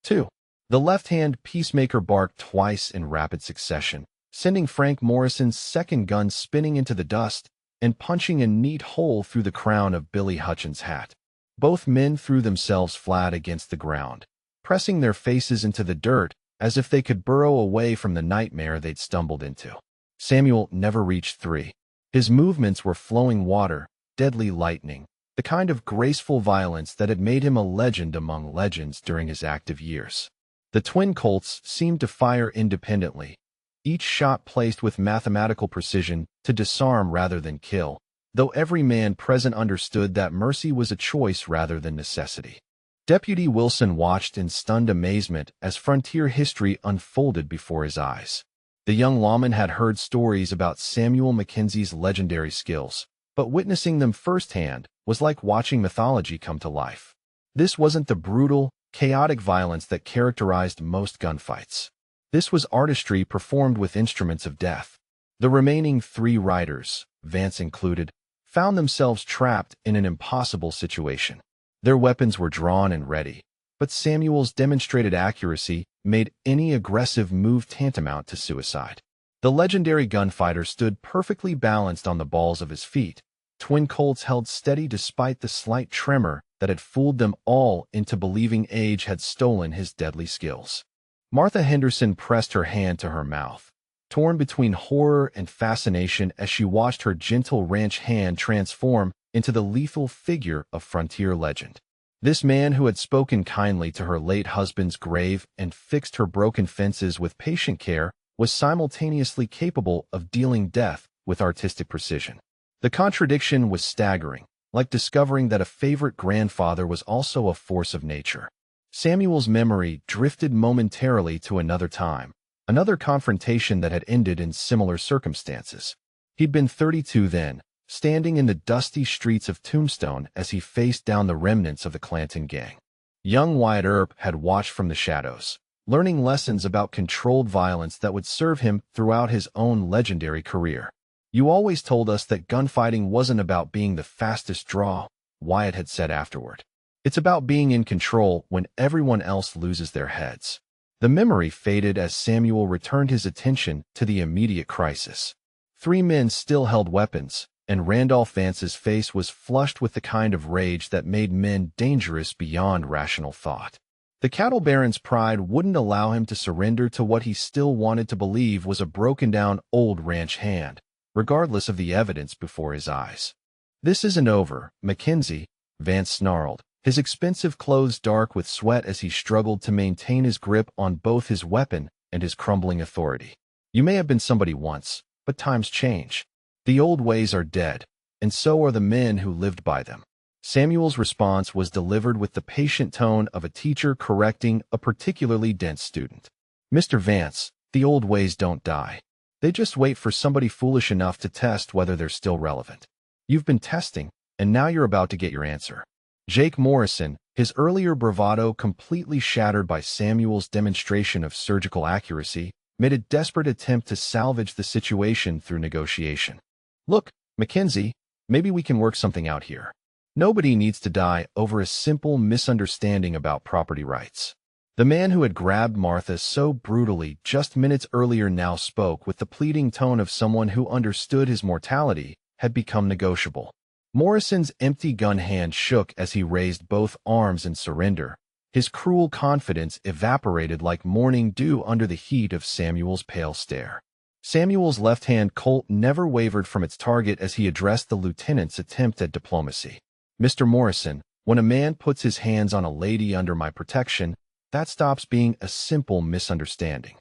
2. The left-hand peacemaker barked twice in rapid succession, sending Frank Morrison's second gun spinning into the dust and punching a neat hole through the crown of Billy Hutchins' hat. Both men threw themselves flat against the ground, pressing their faces into the dirt as if they could burrow away from the nightmare they'd stumbled into. Samuel never reached 3. His movements were flowing water, deadly lightning, the kind of graceful violence that had made him a legend among legends during his active years. The twin Colts seemed to fire independently, each shot placed with mathematical precision to disarm rather than kill, though every man present understood that mercy was a choice rather than necessity. Deputy Wilson watched in stunned amazement as frontier history unfolded before his eyes. The young lawman had heard stories about Samuel Mackenzie's legendary skills, but witnessing them firsthand was like watching mythology come to life. This wasn't the brutal, chaotic violence that characterized most gunfights. This was artistry performed with instruments of death. The remaining 3 riders, Vance included, found themselves trapped in an impossible situation. Their weapons were drawn and ready, but Samuel's demonstrated accuracy made any aggressive move tantamount to suicide. The legendary gunfighter stood perfectly balanced on the balls of his feet. Twin Colts held steady despite the slight tremor that had fooled them all into believing age had stolen his deadly skills. Martha Henderson pressed her hand to her mouth, torn between horror and fascination as she watched her gentle ranch hand transform into the lethal figure of frontier legend. This man who had spoken kindly to her late husband's grave and fixed her broken fences with patient care was simultaneously capable of dealing death with artistic precision. The contradiction was staggering, like discovering that a favorite grandfather was also a force of nature. Samuel's memory drifted momentarily to another time, another confrontation that had ended in similar circumstances. He'd been 32 then, standing in the dusty streets of Tombstone as he faced down the remnants of the Clanton gang. Young Wyatt Earp had watched from the shadows, learning lessons about controlled violence that would serve him throughout his own legendary career. "You always told us that gunfighting wasn't about being the fastest draw," Wyatt had said afterward. "It's about being in control when everyone else loses their heads." The memory faded as Samuel returned his attention to the immediate crisis. 3 men still held weapons, and Randolph Vance's face was flushed with the kind of rage that made men dangerous beyond rational thought. The cattle baron's pride wouldn't allow him to surrender to what he still wanted to believe was a broken-down old ranch hand, regardless of the evidence before his eyes. "This isn't over, Mackenzie," Vance snarled, his expensive clothes dark with sweat as he struggled to maintain his grip on both his weapon and his crumbling authority. "You may have been somebody once, but times change. The old ways are dead, and so are the men who lived by them." Samuel's response was delivered with the patient tone of a teacher correcting a particularly dense student. "Mr. Vance, the old ways don't die. They just wait for somebody foolish enough to test whether they're still relevant. You've been testing, and now you're about to get your answer." Jake Morrison, his earlier bravado completely shattered by Samuel's demonstration of surgical accuracy, made a desperate attempt to salvage the situation through negotiation. "Look, Mackenzie, maybe we can work something out here. Nobody needs to die over a simple misunderstanding about property rights." The man who had grabbed Martha so brutally just minutes earlier now spoke with the pleading tone of someone who understood his mortality had become negotiable. Morrison's empty gun hand shook as he raised both arms in surrender. His cruel confidence evaporated like morning dew under the heat of Samuel's pale stare. Samuel's left-hand Colt never wavered from its target as he addressed the lieutenant's attempt at diplomacy. "Mr. Morrison, when a man puts his hands on a lady under my protection, that stops being a simple misunderstanding.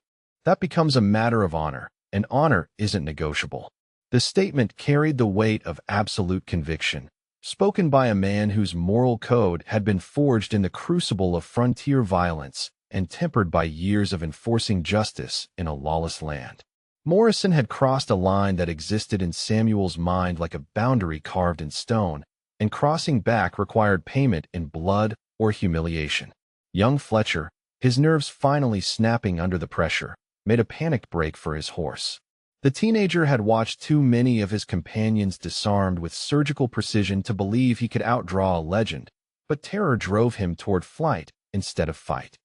That becomes a matter of honor, and honor isn't negotiable." The statement carried the weight of absolute conviction, spoken by a man whose moral code had been forged in the crucible of frontier violence and tempered by years of enforcing justice in a lawless land. Morrison had crossed a line that existed in Samuel's mind like a boundary carved in stone, and crossing back required payment in blood or humiliation. Young Fletcher, his nerves finally snapping under the pressure, made a panicked break for his horse. The teenager had watched too many of his companions disarmed with surgical precision to believe he could outdraw a legend, but terror drove him toward flight instead of fight.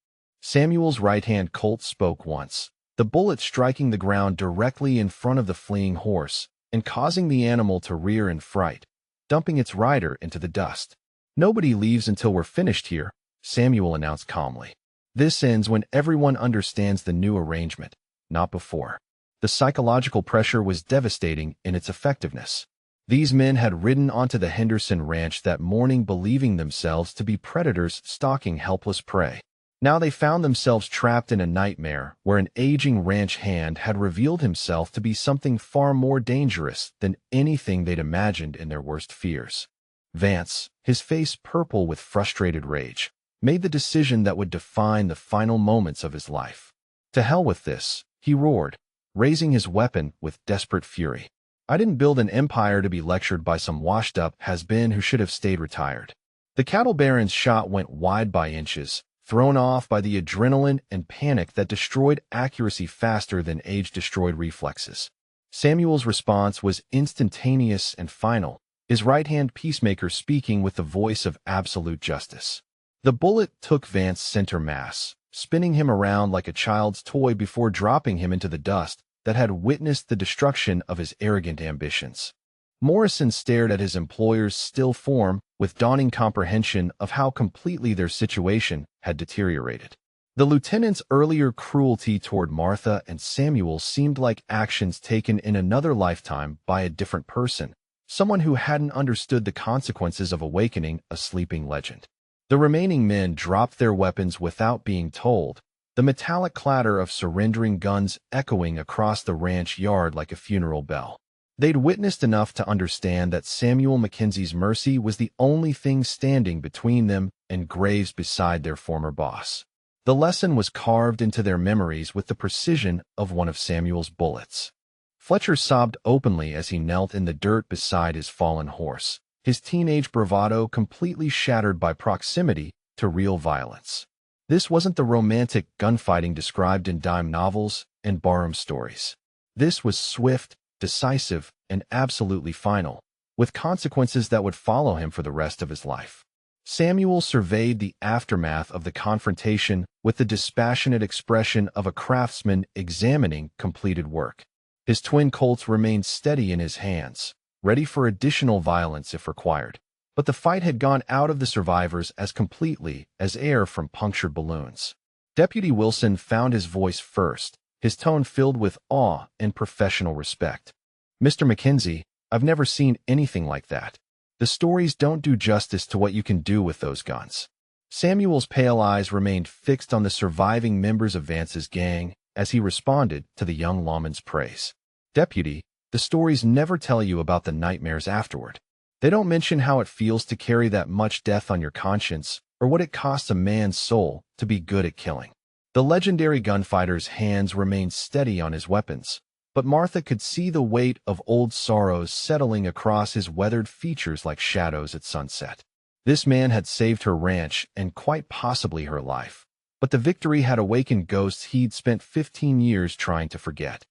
Samuel's right-hand Colt spoke once, the bullet striking the ground directly in front of the fleeing horse and causing the animal to rear in fright, dumping its rider into the dust. "Nobody leaves until we're finished here," Samuel announced calmly. "This ends when everyone understands the new arrangement, not before." The psychological pressure was devastating in its effectiveness. These men had ridden onto the Henderson ranch that morning believing themselves to be predators stalking helpless prey. Now they found themselves trapped in a nightmare where an aging ranch hand had revealed himself to be something far more dangerous than anything they'd imagined in their worst fears. Vance, his face purple with frustrated rage, made the decision that would define the final moments of his life. "To hell with this," he roared, raising his weapon with desperate fury. "I didn't build an empire to be lectured by some washed-up has-been who should have stayed retired." The cattle baron's shot went wide by inches, thrown off by the adrenaline and panic that destroyed accuracy faster than age destroyed reflexes. Samuel's response was instantaneous and final, his right-hand peacemaker speaking with the voice of absolute justice. The bullet took Vance center mass, spinning him around like a child's toy before dropping him into the dust that had witnessed the destruction of his arrogant ambitions. Morrison stared at his employer's still form with dawning comprehension of how completely their situation had deteriorated. The lieutenant's earlier cruelty toward Martha and Samuel seemed like actions taken in another lifetime by a different person, someone who hadn't understood the consequences of awakening a sleeping legend. The remaining men dropped their weapons without being told, the metallic clatter of surrendering guns echoing across the ranch yard like a funeral bell. They'd witnessed enough to understand that Samuel Mackenzie's mercy was the only thing standing between them and graves beside their former boss. The lesson was carved into their memories with the precision of one of Samuel's bullets. Fletcher sobbed openly as he knelt in the dirt beside his fallen horse, his teenage bravado completely shattered by proximity to real violence. This wasn't the romantic gunfighting described in dime novels and barroom stories. This was swift, decisive, and absolutely final, with consequences that would follow him for the rest of his life. Samuel surveyed the aftermath of the confrontation with the dispassionate expression of a craftsman examining completed work. His twin Colts remained steady in his hands, ready for additional violence if required. But the fight had gone out of the survivors as completely as air from punctured balloons. Deputy Wilson found his voice first, his tone filled with awe and professional respect. "Mr. Mackenzie, I've never seen anything like that. The stories don't do justice to what you can do with those guns." Samuel's pale eyes remained fixed on the surviving members of Vance's gang as he responded to the young lawman's praise. "Deputy, the stories never tell you about the nightmares afterward. They don't mention how it feels to carry that much death on your conscience or what it costs a man's soul to be good at killing." The legendary gunfighter's hands remained steady on his weapons, but Martha could see the weight of old sorrows settling across his weathered features like shadows at sunset. This man had saved her ranch and quite possibly her life, but the victory had awakened ghosts he'd spent 15 years trying to forget.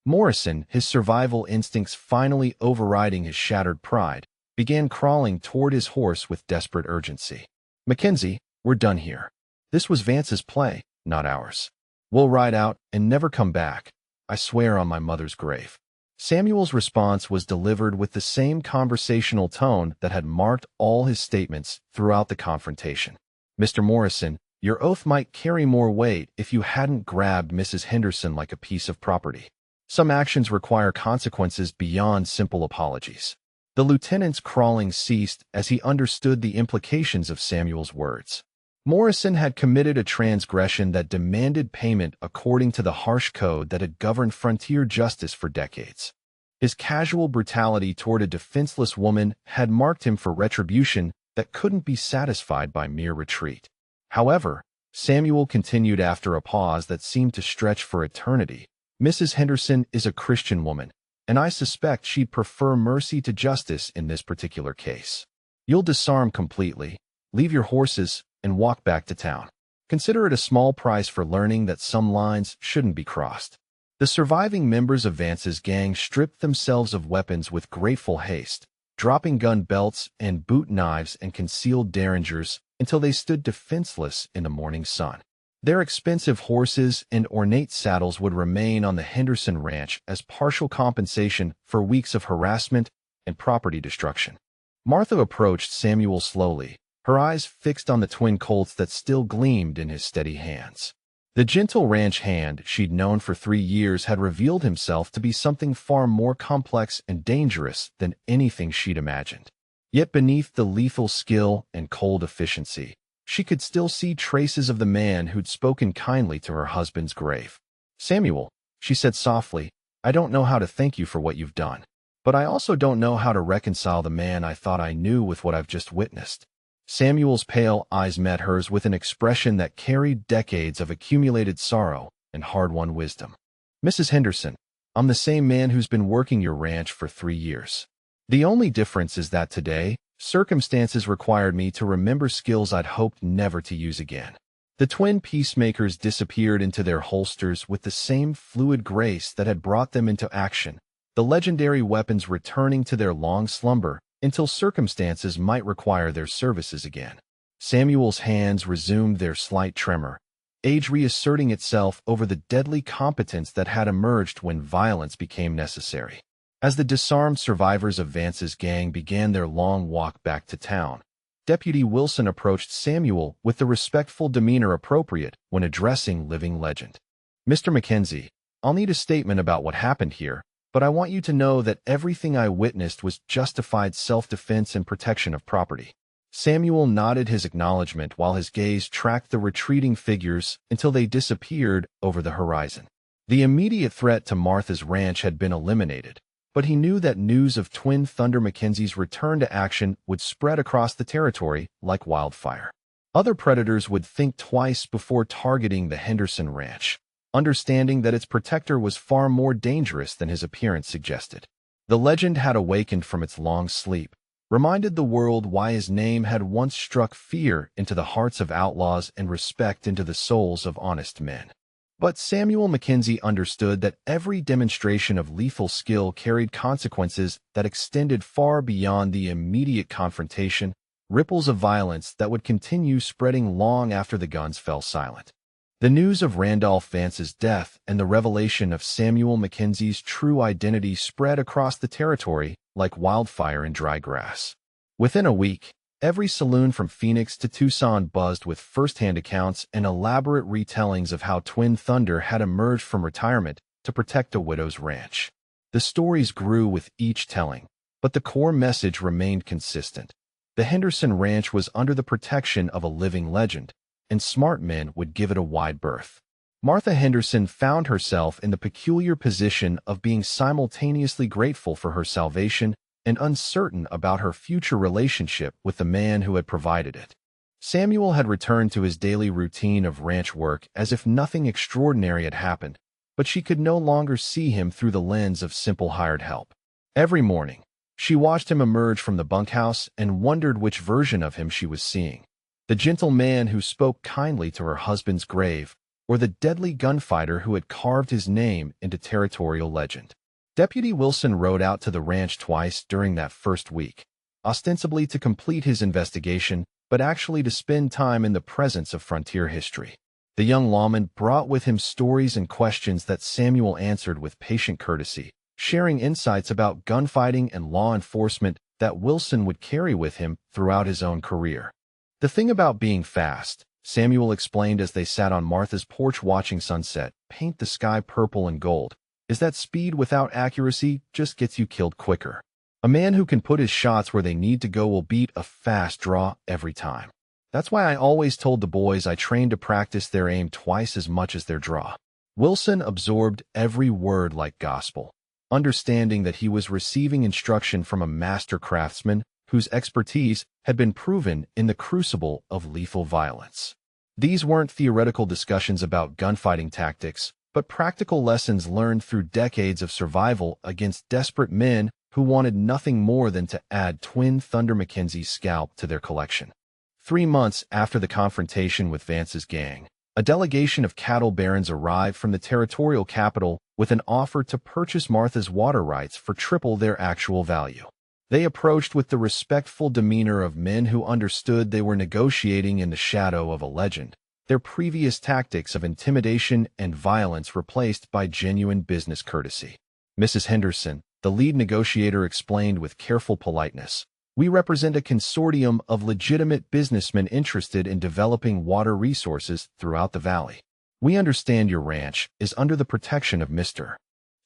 Morrison, his survival instincts finally overriding his shattered pride, began crawling toward his horse with desperate urgency. "Mackenzie, we're done here. This was Vance's play, not ours. We'll ride out and never come back. I swear on my mother's grave." Samuel's response was delivered with the same conversational tone that had marked all his statements throughout the confrontation. "Mr. Morrison, your oath might carry more weight if you hadn't grabbed Mrs. Henderson like a piece of property. Some actions require consequences beyond simple apologies." The lieutenant's crawling ceased as he understood the implications of Samuel's words. Morrison had committed a transgression that demanded payment according to the harsh code that had governed frontier justice for decades. His casual brutality toward a defenseless woman had marked him for retribution that couldn't be satisfied by mere retreat. However, Samuel continued after a pause that seemed to stretch for eternity. "Mrs. Henderson is a Christian woman, and I suspect she'd prefer mercy to justice in this particular case. You'll disarm completely, leave your horses, and walk back to town. Consider it a small price for learning that some lines shouldn't be crossed." The surviving members of Vance's gang stripped themselves of weapons with grateful haste, dropping gun belts and boot knives and concealed derringers until they stood defenseless in the morning sun. Their expensive horses and ornate saddles would remain on the Henderson Ranch as partial compensation for weeks of harassment and property destruction. Martha approached Samuel slowly, her eyes fixed on the twin colts that still gleamed in his steady hands. The gentle ranch hand she'd known for 3 years had revealed himself to be something far more complex and dangerous than anything she'd imagined. Yet beneath the lethal skill and cold efficiency, she could still see traces of the man who'd spoken kindly to her husband's grave. "Samuel," she said softly, "I don't know how to thank you for what you've done. But I also don't know how to reconcile the man I thought I knew with what I've just witnessed." Samuel's pale eyes met hers with an expression that carried decades of accumulated sorrow and hard-won wisdom. "Mrs. Henderson, I'm the same man who's been working your ranch for 3 years. The only difference is that today, circumstances required me to remember skills I'd hoped never to use again." The twin peacemakers disappeared into their holsters with the same fluid grace that had brought them into action, the legendary weapons returning to their long slumber until circumstances might require their services again. Samuel's hands resumed their slight tremor, age reasserting itself over the deadly competence that had emerged when violence became necessary. As the disarmed survivors of Vance's gang began their long walk back to town, Deputy Wilson approached Samuel with the respectful demeanor appropriate when addressing living legend. "Mr. Mackenzie, I'll need a statement about what happened here, but I want you to know that everything I witnessed was justified self-defense and protection of property." Samuel nodded his acknowledgement while his gaze tracked the retreating figures until they disappeared over the horizon. The immediate threat to Martha's ranch had been eliminated, but he knew that news of Twin Thunder Mackenzie's return to action would spread across the territory like wildfire. Other predators would think twice before targeting the Henderson Ranch, understanding that its protector was far more dangerous than his appearance suggested. The legend had awakened from its long sleep, reminded the world why his name had once struck fear into the hearts of outlaws and respect into the souls of honest men. But Samuel Mackenzie understood that every demonstration of lethal skill carried consequences that extended far beyond the immediate confrontation, ripples of violence that would continue spreading long after the guns fell silent. The news of Randolph Vance's death and the revelation of Samuel Mackenzie's true identity spread across the territory like wildfire in dry grass. Within a week, every saloon from Phoenix to Tucson buzzed with first-hand accounts and elaborate retellings of how Twin Thunder had emerged from retirement to protect a widow's ranch. The stories grew with each telling, but the core message remained consistent. The Henderson Ranch was under the protection of a living legend, and smart men would give it a wide berth. Martha Henderson found herself in the peculiar position of being simultaneously grateful for her salvation and uncertain about her future relationship with the man who had provided it. Samuel had returned to his daily routine of ranch work as if nothing extraordinary had happened, but she could no longer see him through the lens of simple hired help. Every morning, she watched him emerge from the bunkhouse and wondered which version of him she was seeing: the gentle man who spoke kindly to her husband's grave, or the deadly gunfighter who had carved his name into territorial legend. Deputy Wilson rode out to the ranch twice during that first week, ostensibly to complete his investigation, but actually to spend time in the presence of frontier history. The young lawman brought with him stories and questions that Samuel answered with patient courtesy, sharing insights about gunfighting and law enforcement that Wilson would carry with him throughout his own career. "The thing about being fast," Samuel explained as they sat on Martha's porch watching sunset paint the sky purple and gold, "is that speed without accuracy just gets you killed quicker. A man who can put his shots where they need to go will beat a fast draw every time. That's why I always told the boys I trained to practice their aim twice as much as their draw." Wilson absorbed every word like gospel, understanding that he was receiving instruction from a master craftsman whose expertise had been proven in the crucible of lethal violence. These weren't theoretical discussions about gunfighting tactics, but practical lessons learned through decades of survival against desperate men who wanted nothing more than to add Twin Thunder Mackenzie's scalp to their collection. 3 months after the confrontation with Vance's gang, a delegation of cattle barons arrived from the territorial capital with an offer to purchase Martha's water rights for triple their actual value. They approached with the respectful demeanor of men who understood they were negotiating in the shadow of a legend, their previous tactics of intimidation and violence replaced by genuine business courtesy. Mrs. Henderson, the lead negotiator, explained with careful politeness, "We represent a consortium of legitimate businessmen interested in developing water resources throughout the valley. We understand your ranch is under the protection of Mr.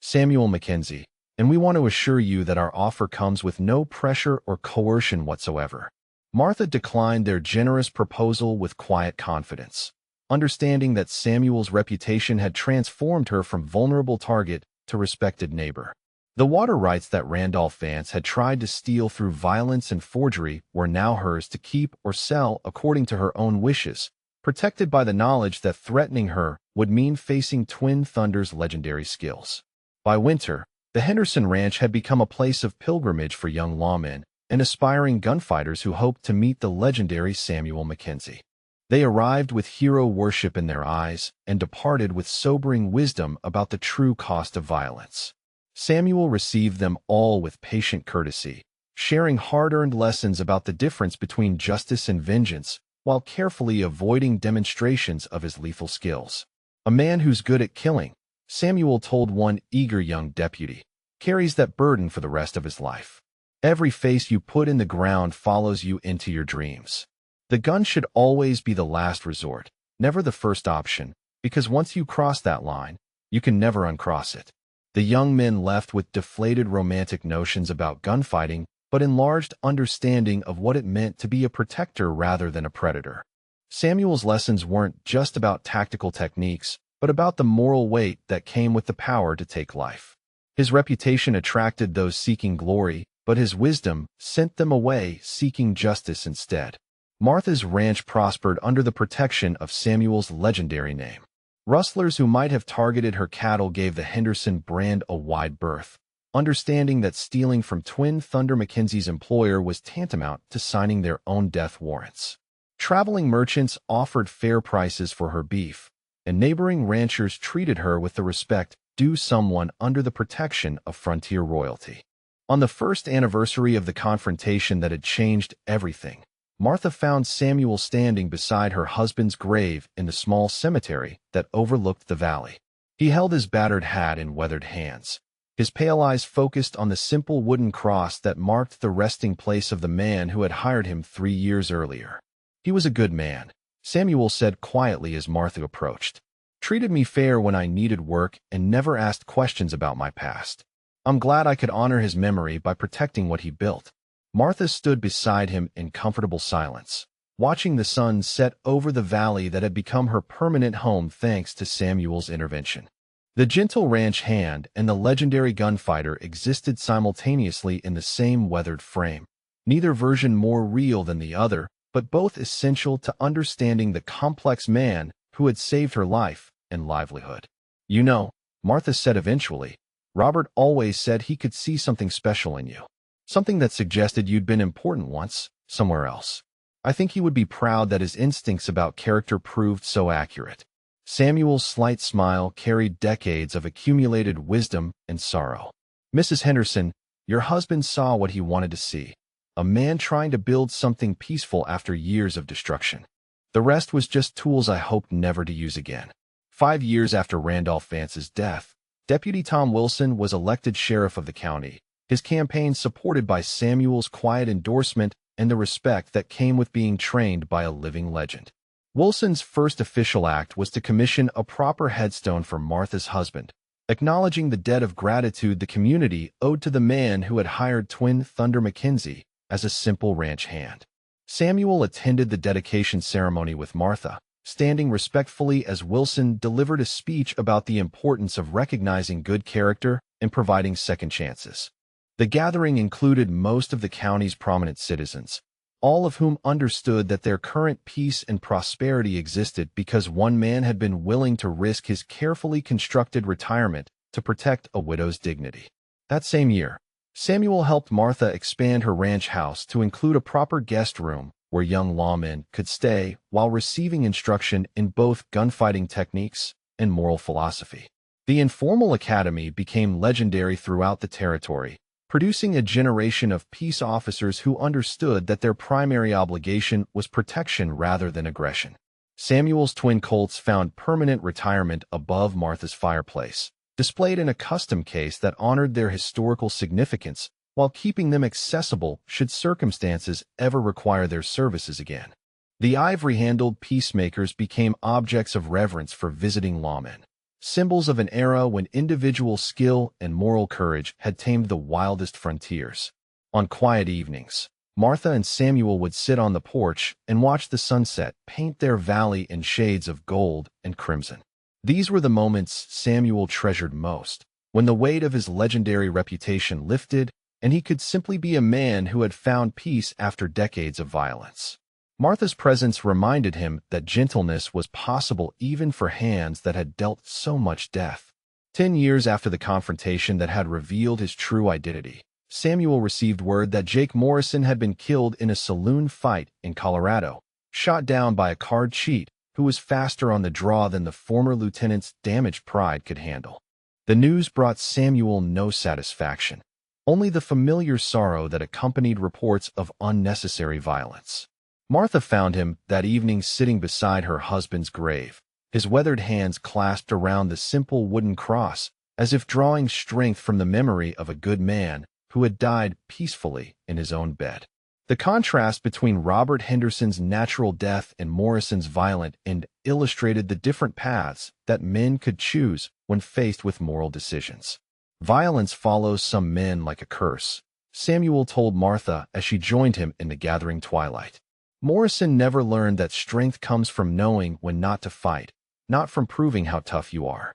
Samuel Mackenzie, and we want to assure you that our offer comes with no pressure or coercion whatsoever." Martha declined their generous proposal with quiet confidence, understanding that Samuel's reputation had transformed her from vulnerable target to respected neighbor. The water rights that Randolph Vance had tried to steal through violence and forgery were now hers to keep or sell according to her own wishes, protected by the knowledge that threatening her would mean facing Twin Thunder's legendary skills. By winter, the Henderson Ranch had become a place of pilgrimage for young lawmen and aspiring gunfighters who hoped to meet the legendary Samuel Mackenzie. They arrived with hero worship in their eyes and departed with sobering wisdom about the true cost of violence. Samuel received them all with patient courtesy, sharing hard-earned lessons about the difference between justice and vengeance, while carefully avoiding demonstrations of his lethal skills. "A man who's good at killing," Samuel told one eager young deputy, "carries that burden for the rest of his life. Every face you put in the ground follows you into your dreams. The gun should always be the last resort, never the first option, because once you cross that line, you can never uncross it." The young men left with deflated romantic notions about gunfighting, but enlarged understanding of what it meant to be a protector rather than a predator. Samuel's lessons weren't just about tactical techniques, but about the moral weight that came with the power to take life. His reputation attracted those seeking glory, but his wisdom sent them away seeking justice instead. Martha's ranch prospered under the protection of Samuel's legendary name. Rustlers who might have targeted her cattle gave the Henderson brand a wide berth, understanding that stealing from Twin Thunder Mackenzie's employer was tantamount to signing their own death warrants. Traveling merchants offered fair prices for her beef, and neighboring ranchers treated her with the respect due someone under the protection of frontier royalty. On the first anniversary of the confrontation that had changed everything, Martha found Samuel standing beside her husband's grave in the small cemetery that overlooked the valley. He held his battered hat in weathered hands, his pale eyes focused on the simple wooden cross that marked the resting place of the man who had hired him 3 years earlier. "He was a good man," Samuel said quietly as Martha approached. "Treated me fair when I needed work and never asked questions about my past. I'm glad I could honor his memory by protecting what he built." Martha stood beside him in comfortable silence, watching the sun set over the valley that had become her permanent home thanks to Samuel's intervention. The gentle ranch hand and the legendary gunfighter existed simultaneously in the same weathered frame, neither version more real than the other, but both essential to understanding the complex man who had saved her life and livelihood. "You know," Martha said eventually, "Robert always said he could see something special in you. Something that suggested you'd been important once, somewhere else. I think he would be proud that his instincts about character proved so accurate." Samuel's slight smile carried decades of accumulated wisdom and sorrow. "Mrs. Henderson, your husband saw what he wanted to see. A man trying to build something peaceful after years of destruction. The rest was just tools I hoped never to use again." 5 years after Randolph Vance's death, Deputy Tom Wilson was elected sheriff of the county, his campaign supported by Samuel's quiet endorsement and the respect that came with being trained by a living legend. Wilson's first official act was to commission a proper headstone for Martha's husband, acknowledging the debt of gratitude the community owed to the man who had hired Twin Thunder Mackenzie as a simple ranch hand. Samuel attended the dedication ceremony with Martha, standing respectfully as Wilson delivered a speech about the importance of recognizing good character and providing second chances. The gathering included most of the county's prominent citizens, all of whom understood that their current peace and prosperity existed because one man had been willing to risk his carefully constructed retirement to protect a widow's dignity. That same year, Samuel helped Martha expand her ranch house to include a proper guest room where young lawmen could stay while receiving instruction in both gunfighting techniques and moral philosophy. The informal academy became legendary throughout the territory, producing a generation of peace officers who understood that their primary obligation was protection rather than aggression. Samuel's twin Colts found permanent retirement above Martha's fireplace, displayed in a custom case that honored their historical significance while keeping them accessible should circumstances ever require their services again. The ivory-handled peacemakers became objects of reverence for visiting lawmen, symbols of an era when individual skill and moral courage had tamed the wildest frontiers. On quiet evenings, Martha and Samuel would sit on the porch and watch the sunset paint their valley in shades of gold and crimson. These were the moments Samuel treasured most, when the weight of his legendary reputation lifted and he could simply be a man who had found peace after decades of violence. Martha's presence reminded him that gentleness was possible even for hands that had dealt so much death. 10 years after the confrontation that had revealed his true identity, Samuel received word that Jake Morrison had been killed in a saloon fight in Colorado, shot down by a card cheat who was faster on the draw than the former lieutenant's damaged pride could handle. The news brought Samuel no satisfaction, only the familiar sorrow that accompanied reports of unnecessary violence. Martha found him that evening sitting beside her husband's grave, his weathered hands clasped around the simple wooden cross, as if drawing strength from the memory of a good man who had died peacefully in his own bed. The contrast between Robert Henderson's natural death and Morrison's violent end illustrated the different paths that men could choose when faced with moral decisions. Violence follows some men like a curse, Samuel told Martha as she joined him in the gathering twilight. Morrison never learned that strength comes from knowing when not to fight, not from proving how tough you are.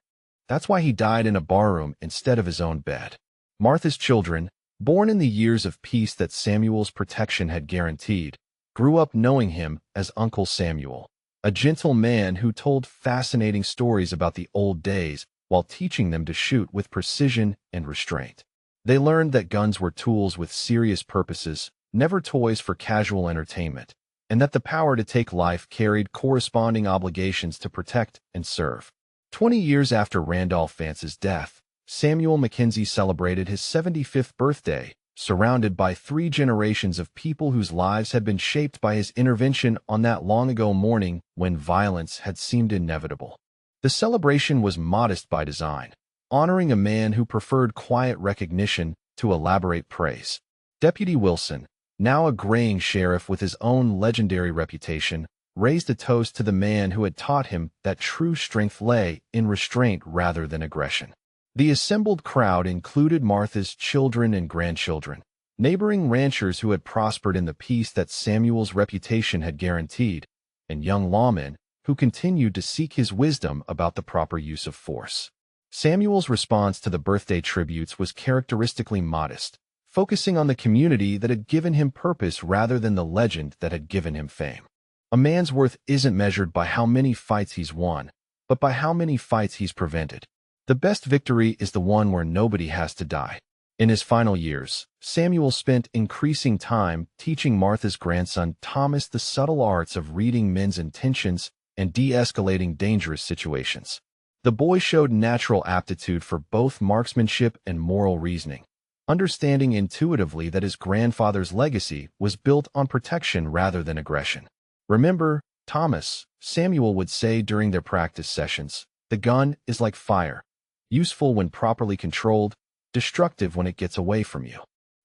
That's why he died in a barroom instead of his own bed. Martha's children, born in the years of peace that Samuel's protection had guaranteed, grew up knowing him as Uncle Samuel, a gentle man who told fascinating stories about the old days while teaching them to shoot with precision and restraint. They learned that guns were tools with serious purposes, never toys for casual entertainment, and that the power to take life carried corresponding obligations to protect and serve. 20 years after Randolph Vance's death, Samuel Mackenzie celebrated his 75th birthday, surrounded by 3 generations of people whose lives had been shaped by his intervention on that long-ago morning when violence had seemed inevitable. The celebration was modest by design, honoring a man who preferred quiet recognition to elaborate praise. Deputy Wilson, now a graying sheriff with his own legendary reputation, raised a toast to the man who had taught him that true strength lay in restraint rather than aggression. The assembled crowd included Martha's children and grandchildren, neighboring ranchers who had prospered in the peace that Samuel's reputation had guaranteed, and young lawmen who continued to seek his wisdom about the proper use of force. Samuel's response to the birthday tributes was characteristically modest, focusing on the community that had given him purpose rather than the legend that had given him fame. A man's worth isn't measured by how many fights he's won, but by how many fights he's prevented. The best victory is the one where nobody has to die. In his final years, Samuel spent increasing time teaching Martha's grandson Thomas the subtle arts of reading men's intentions and de-escalating dangerous situations. The boy showed natural aptitude for both marksmanship and moral reasoning, understanding intuitively that his grandfather's legacy was built on protection rather than aggression. "Remember, Thomas," Samuel would say during their practice sessions, "the gun is like fire, useful when properly controlled, destructive when it gets away from you.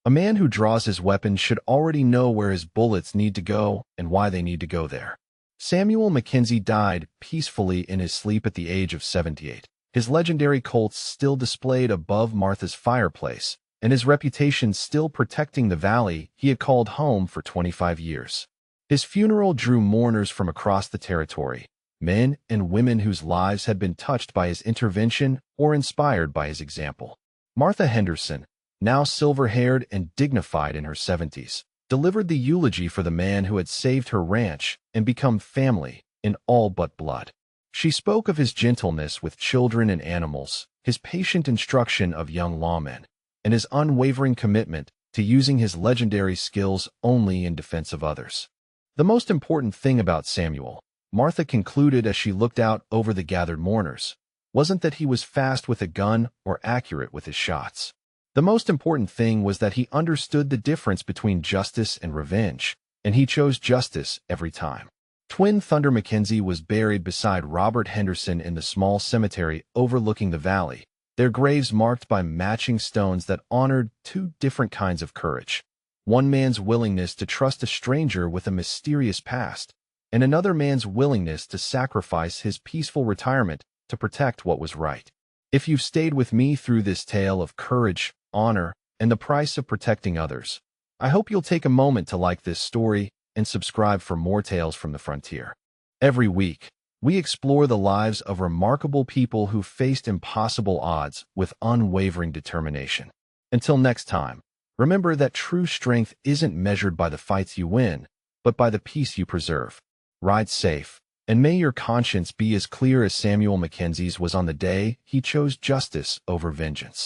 A man who draws his weapon should already know where his bullets need to go and why they need to go there." Samuel Mackenzie died peacefully in his sleep at the age of 78. His legendary Colts still displayed above Martha's fireplace, and his reputation still protecting the valley he had called home for 25 years. His funeral drew mourners from across the territory, men and women whose lives had been touched by his intervention or inspired by his example. Martha Henderson, now silver-haired and dignified in her 70s, delivered the eulogy for the man who had saved her ranch and become family in all but blood. She spoke of his gentleness with children and animals, his patient instruction of young lawmen, and his unwavering commitment to using his legendary skills only in defense of others. The most important thing about Samuel, Martha concluded as she looked out over the gathered mourners, wasn't that he was fast with a gun or accurate with his shots. The most important thing was that he understood the difference between justice and revenge, and he chose justice every time. Twin Thunder Mackenzie was buried beside Robert Henderson in the small cemetery overlooking the valley, their graves marked by matching stones that honored two different kinds of courage. One man's willingness to trust a stranger with a mysterious past, and another man's willingness to sacrifice his peaceful retirement to protect what was right. If you've stayed with me through this tale of courage, honor, and the price of protecting others, I hope you'll take a moment to like this story and subscribe for more tales from the frontier. Every week, we explore the lives of remarkable people who faced impossible odds with unwavering determination. Until next time, remember that true strength isn't measured by the fights you win, but by the peace you preserve. Ride safe, and may your conscience be as clear as Samuel Mackenzie's was on the day he chose justice over vengeance.